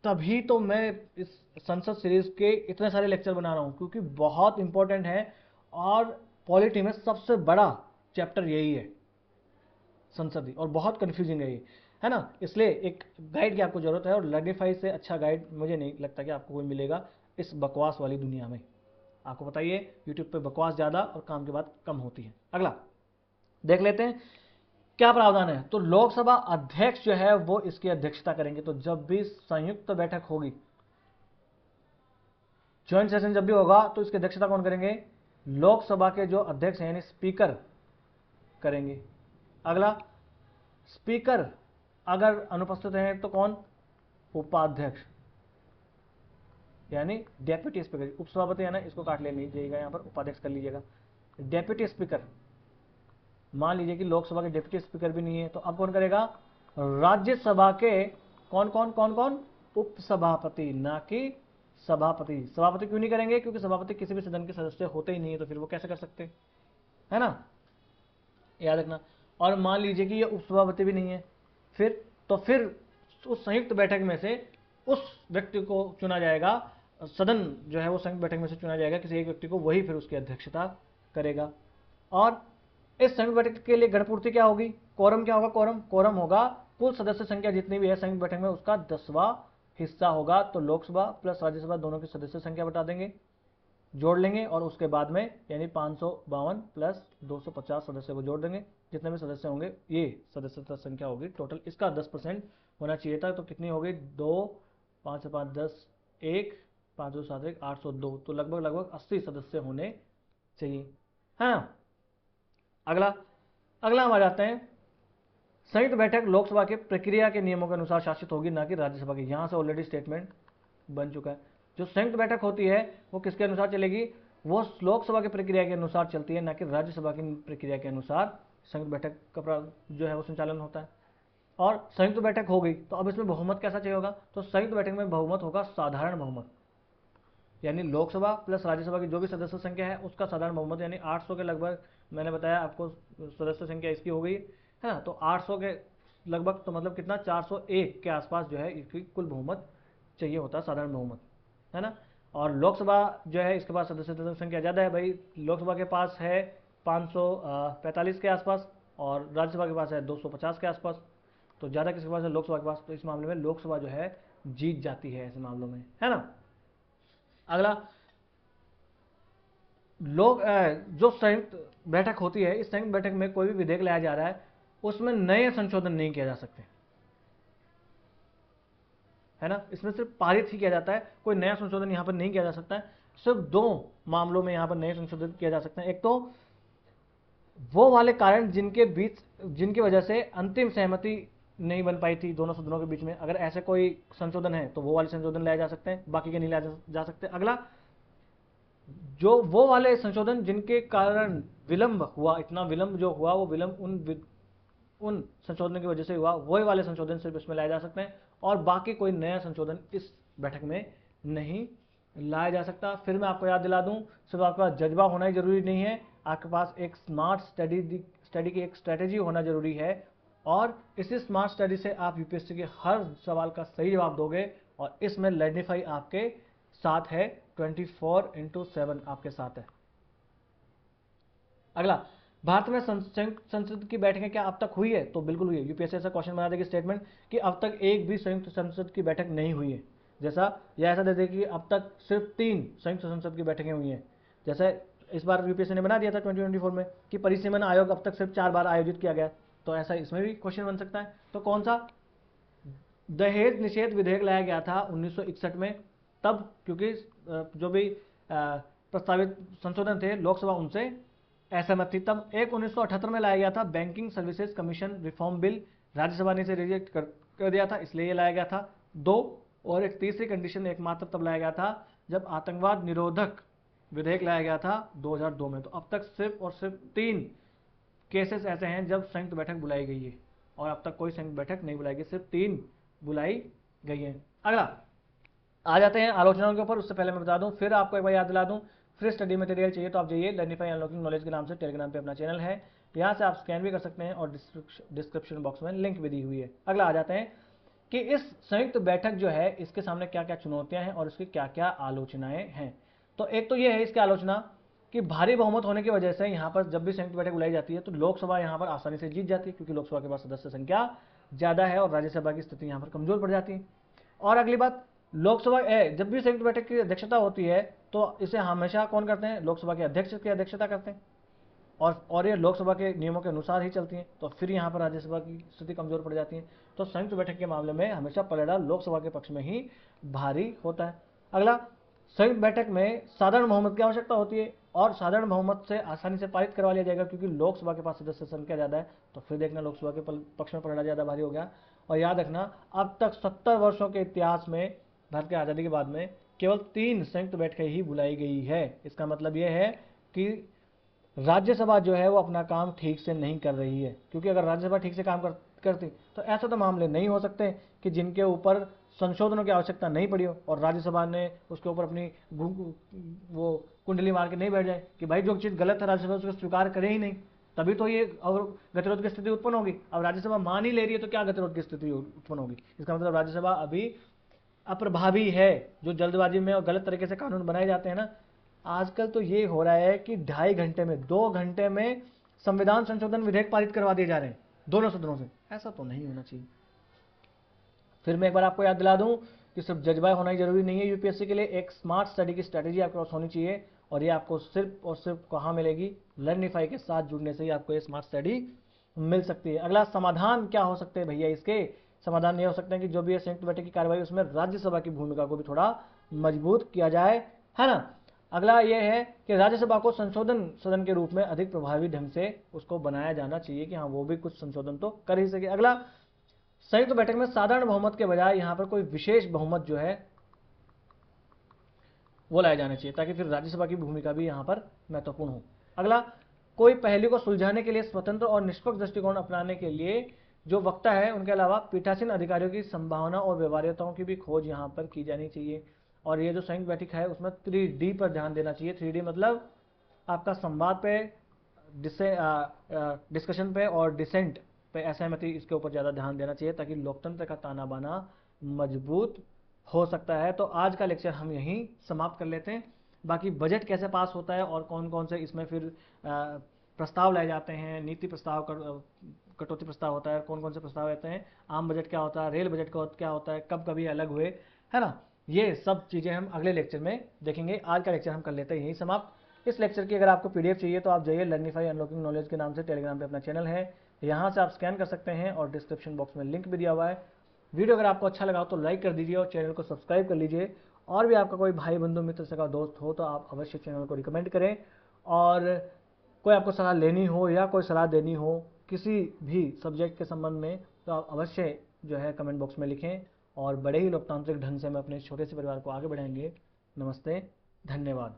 तभी तो मैं इस संसद सीरीज के इतने सारे लेक्चर बना रहा हूं, क्योंकि बहुत इंपॉर्टेंट है और पॉलिटी में सबसे बड़ा चैप्टर यही है संसदीय, और बहुत कंफ्यूजिंग है ये। है ना। इसलिए एक गाइड की आपको जरूरत है, और लर्निफाई से अच्छा गाइड मुझे नहीं लगता कि आपको कोई मिलेगा इस बकवास वाली दुनिया में। आपको बताइए यूट्यूब पे बकवास ज़्यादा और काम की बात कम होती है। अगला देख लेते हैं क्या प्रावधान है। तो लोकसभा अध्यक्ष जो है वो इसकी अध्यक्षता करेंगे। तो जब भी संयुक्त बैठक होगी, ज्वाइंट सेशन जब भी होगा, तो इसकी अध्यक्षता कौन करेंगे? लोकसभा के जो अध्यक्ष हैं यानी स्पीकर करेंगे। अगला, स्पीकर अगर अनुपस्थित हैं तो कौन? उपाध्यक्ष यानी डेप्यूटी स्पीकर। उपसभापति है ना, इसको काट लीजिएगा, यहां पर उपाध्यक्ष कर लीजिएगा। डेप्यूटी स्पीकर, मान लीजिए कि लोकसभा के डिप्टी स्पीकर भी नहीं है, तो अब कौन करेगा? राज्यसभा के कौन कौन कौन कौन? उपसभापति, ना कि सभापति। सभापति क्यों नहीं करेंगे? क्योंकि सभापति किसी भी सदन के सदस्य होते ही नहीं है, तो फिर वो कैसे कर सकते, है ना, याद रखना। और मान लीजिए कि ये उपसभापति भी नहीं है, फिर उस संयुक्त बैठक में से उस व्यक्ति को चुना जाएगा, सदन जो है वो संयुक्त बैठक में से चुना जाएगा किसी एक व्यक्ति को, वही फिर उसकी अध्यक्षता करेगा। और इस संयुक्त बैठक के लिए गणपूर्ति क्या होगी? कोरम क्या होगा? कोरम होगा कुल सदस्य संख्या जितनी भी है संयुक्त बैठक में, उसका 10वां हिस्सा होगा। तो लोकसभा प्लस राज्यसभा दोनों की सदस्य संख्या बता देंगे, जोड़ लेंगे, और उसके बाद में यानी 552 प्लस 250 सदस्य को जोड़ देंगे, जितने भी सदस्य होंगे ये सदस्यता संख्या होगी टोटल। इसका 10% होना चाहिए था, तो कितनी हो गई? 2, 5 से 5 10, 1, 5 2 7 1 802। तो लगभग 80 सदस्य होने चाहिए। हाँ, अगला हम आ जाते हैं, संयुक्त बैठक लोकसभा के प्रक्रिया के नियमों के अनुसार शासित होगी, ना कि राज्यसभा की। यहां से ऑलरेडी स्टेटमेंट बन चुका है। जो संयुक्त बैठक होती है वो किसके अनुसार चलेगी? वो लोकसभा की प्रक्रिया के अनुसार चलती है, ना कि राज्यसभा की प्रक्रिया के अनुसार संयुक्त बैठक का जो है वो संचालन होता है। और संयुक्त बैठक हो गई, तो अब इसमें बहुमत कैसा चाहिए होगा? तो संयुक्त बैठक में बहुमत होगा साधारण बहुमत, यानी लोकसभा प्लस राज्यसभा की जो भी सदस्य संख्या है उसका साधारण बहुमत, यानी 800 के लगभग। मैंने बताया आपको सदस्य संख्या इसकी हो गई है ना, तो 800 के लगभग, तो मतलब कितना? 401 के आसपास जो है इसकी कुल बहुमत चाहिए होता है, साधारण बहुमत, है ना। और लोकसभा जो है इसके पास सदस्य संख्या ज़्यादा है भाई, लोकसभा के पास है 545 के आसपास, और राज्यसभा के पास है 250 के आसपास। तो ज़्यादा किसके पास है? लोकसभा के पास। तो इस मामले में लोकसभा जो है जीत जाती है ऐसे मामलों में, है ना। अगला, लोग जो संयुक्त बैठक होती है, इस संयुक्त बैठक में कोई भी विधेयक लाया जा रहा है, उसमें नए संशोधन नहीं किया जा सकते, है ना। इसमें सिर्फ पारित ही किया जाता है, कोई नया संशोधन यहां पर नहीं किया जा सकता है। सिर्फ 2 मामलों में यहां पर नए संशोधन किया जा सकते हैं। एक तो वो वाले कारण जिनकी वजह से अंतिम सहमति नहीं बन पाई थी दोनों सदनों के बीच में, अगर ऐसे कोई संशोधन है तो वो वाले संशोधन लाए जा सकते हैं, बाकी के नहीं लाए जा सकते। अगला, जो वो वाले संशोधन जिनके कारण विलंब हुआ, इतना विलंब जो हुआ, वो विलंब उन संशोधन की वजह से हुआ, वही वाले संशोधन सिर्फ इसमें लाए जा सकते हैं, और बाकी कोई नया संशोधन इस बैठक में नहीं लाया जा सकता। फिर मैं आपको याद दिला दूं, सिर्फ आपके पास जज्बा होना ही जरूरी नहीं है, आपके पास एक स्मार्ट स्टडी की एक स्ट्रेटेजी होना जरूरी है, और इसी स्मार्ट स्टडी से आप यूपीएससी के हर सवाल का सही जवाब दोगे, और इसमें लर्निफाई आपके साथ है, 24/7 आपके साथ है। अगला, भारत में संयुक्त संसद की बैठकें क्या अब तक हुई है? तो बिल्कुल हुई है। यूपीएससी ऐसा क्वेश्चन बना देगी स्टेटमेंट कि अब तक एक भी संयुक्त संसद की बैठक नहीं हुई है, जैसा, या ऐसा दे देगी कि अब तक सिर्फ 3 संयुक्त संसद की बैठकें हुई हैं। जैसे इस बार यूपीएससी ने बना दिया था 2024 में कि परिसीमन आयोग अब तक सिर्फ 4 बार आयोजित किया गया, तो ऐसा इसमें भी क्वेश्चन बन सकता है। तो कौन सा? दहेज निषेध विधेयक लाया गया था 1961 में, तब क्योंकि जो भी प्रस्तावित संशोधन थे लोकसभा उनसे असहमत थी। तब एक 1978 में लाया गया था banking services commission reform bill, Rajya Sabha ने इसे रिजेक्ट कर दिया था, इसलिए ये लाया गया था। 2 और एक तीसरी कंडीशन एकमात्र तब लाया गया था जब आतंकवाद निरोधक विधेयक लाया गया था 2002 में। तो अब तक सिर्फ और सिर्फ 3 केसेस ऐसे हैं जब संयुक्त बैठक बुलाई गई है, और अब तक कोई संयुक्त बैठक नहीं बुलाई गई, सिर्फ 3 बुलाई गई है। अगला आ जाते हैं आलोचनाओं के ऊपर। उससे पहले मैं बता दूं, फिर आपको एक बार याद दिला दूं, फ्री स्टडी मटेरियल चाहिए तो आप जाइए, लर्निफाई अनलॉकिंग नॉलेज के नाम से टेलीग्राम पे अपना चैनल है, यहाँ से आप स्कैन भी कर सकते हैं, और डिस्क्रिप्शन बॉक्स में लिंक भी दी हुई है। अगला आ जाते हैं कि इस संयुक्त बैठक जो है इसके सामने क्या क्या चुनौतियां हैं और इसकी क्या क्या आलोचनाएं हैं। तो एक तो ये है इसकी आलोचना कि भारी बहुमत होने की वजह से यहाँ पर जब भी संयुक्त बैठक बुलाई जाती है तो लोकसभा यहाँ पर आसानी से जीत जाती है, क्योंकि लोकसभा के पास सदस्य संख्या ज़्यादा है और राज्यसभा की स्थिति यहाँ पर कमजोर पड़ जाती है। और अगली बात, लोकसभा जब भी संयुक्त बैठक की अध्यक्षता होती है तो इसे हमेशा कौन करते हैं, लोकसभा के अध्यक्ष की अध्यक्षता करते हैं, और ये लोकसभा के नियमों के अनुसार ही चलती हैं, तो फिर यहाँ पर राज्यसभा की स्थिति कमजोर पड़ जाती है। तो संयुक्त बैठक के मामले में हमेशा पलड़ा लोकसभा के पक्ष में ही भारी होता है। अगला, संयुक्त बैठक में साधारण बहुमत की आवश्यकता होती है, और साधारण बहुमत से आसानी से पारित करवा लिया जाएगा, क्योंकि लोकसभा के पास सदस्य संख्या ज़्यादा है। तो फिर देखना लोकसभा के पक्ष में पलड़ा ज़्यादा भारी हो गया। और याद रखना, अब तक 70 वर्षों के इतिहास में, भारत की आज़ादी के बाद में केवल 3 संयुक्त बैठकें ही बुलाई गई है। इसका मतलब यह है कि राज्यसभा जो है वो अपना काम ठीक से नहीं कर रही है, क्योंकि अगर राज्यसभा ठीक से काम करती तो ऐसे तो मामले नहीं हो सकते कि जिनके ऊपर संशोधनों की आवश्यकता नहीं पड़ी हो और राज्यसभा ने उसके ऊपर अपनी वो कुंडली मार के नहीं बैठ जाए कि भाई जो चीज़ गलत है राज्यसभा उसको स्वीकार करे ही नहीं, तभी तो ये और गतिरोध की स्थिति उत्पन्न होगी। अब राज्यसभा मान ही ले रही है तो क्या गतिरोध की स्थिति उत्पन्न होगी? इसका मतलब राज्यसभा अभी अप्रभावी है। जो जल्दबाजी में और गलत तरीके से कानून बनाए जाते हैं ना, आजकल तो ये हो रहा है कि 2.5 घंटे में 2 घंटे में संविधान संशोधन विधेयक पारित करवा दिए जा रहे हैं दोनों सदनों से। ऐसा तो नहीं होना चाहिए। फिर मैं एक बार आपको याद दिला दूं कि सिर्फ जज्बा होना ही जरूरी नहीं है यूपीएससी के लिए, एक स्मार्ट स्टडी की स्ट्रैटेजी आपके पास होनी चाहिए, और ये आपको सिर्फ और सिर्फ कहाँ मिलेगी, लर्निफाई के साथ जुड़ने से ही आपको ये स्मार्ट स्टडी मिल सकती है। अगला, समाधान क्या हो सकते हैं भैया? इसके समाधान ये हो सकते हैं कि जो भी संयुक्त बैठक की कार्रवाई उसमें राज्यसभा की भूमिका को भी थोड़ा मजबूत किया जाए, है ना। अगला यह है कि राज्यसभा को संशोधन सदन के रूप में अधिक प्रभावी ढंग से उसको बनाया जाना चाहिए कि हाँ वो भी कुछ संशोधन तो कर ही सके। अगला, संयुक्त बैठक में साधारण बहुमत के बजाय यहां पर कोई विशेष बहुमत जो है वो लाया जाना चाहिए, ताकि फिर राज्यसभा की भूमिका भी यहां पर महत्वपूर्ण हो। अगला, कोई पहलू को सुलझाने के लिए स्वतंत्र और निष्पक्ष दृष्टिकोण अपनाने के लिए जो वक्ता है उनके अलावा पीठासीन अधिकारियों की संभावना और व्यवहार्यताओं की भी खोज यहां पर की जानी चाहिए। और ये जो संयुक्त बैठक है उसमें 3D पर ध्यान देना चाहिए। 3D मतलब आपका संवाद पे, डिस्कशन पे और डिसेंट पे, असहमति, इसके ऊपर ज़्यादा ध्यान देना चाहिए, ताकि लोकतंत्र का ताना बाना मजबूत हो सकता है। तो आज का लेक्चर हम यहीं समाप्त कर लेते हैं। बाकी बजट कैसे पास होता है और कौन कौन से इसमें फिर प्रस्ताव लाए जाते हैं, नीति प्रस्ताव, कटौती प्रस्ताव होता है, कौन कौन से प्रस्ताव आते हैं, आम बजट क्या होता है, रेल बजट क्या होता है, कब कभी अलग हुए, है ना, ये सब चीज़ें हम अगले लेक्चर में देखेंगे। आज का लेक्चर हम कर लेते हैं यहीं समाप्त। इस लेक्चर की अगर आपको पीडीएफ चाहिए तो आप जाइए लर्निफाई अनलॉकिंग नॉलेज के नाम से टेलीग्राम पे अपना चैनल है, यहाँ से आप स्कैन कर सकते हैं और डिस्क्रिप्शन बॉक्स में लिंक भी दिया हुआ है। वीडियो अगर आपको अच्छा लगा हो तो लाइक कर दीजिए और चैनल को सब्सक्राइब कर लीजिए। और भी आपका कोई भाई बंधु मित्र सगा दोस्त हो तो आप अवश्य चैनल को रिकमेंड करें। और कोई आपको सलाह लेनी हो या कोई सलाह देनी हो किसी भी सब्जेक्ट के संबंध में तो आप अवश्य जो है कमेंट बॉक्स में लिखें, और बड़े ही लोकतांत्रिक ढंग से हम अपने छोटे से परिवार को आगे बढ़ाएंगे। नमस्ते, धन्यवाद।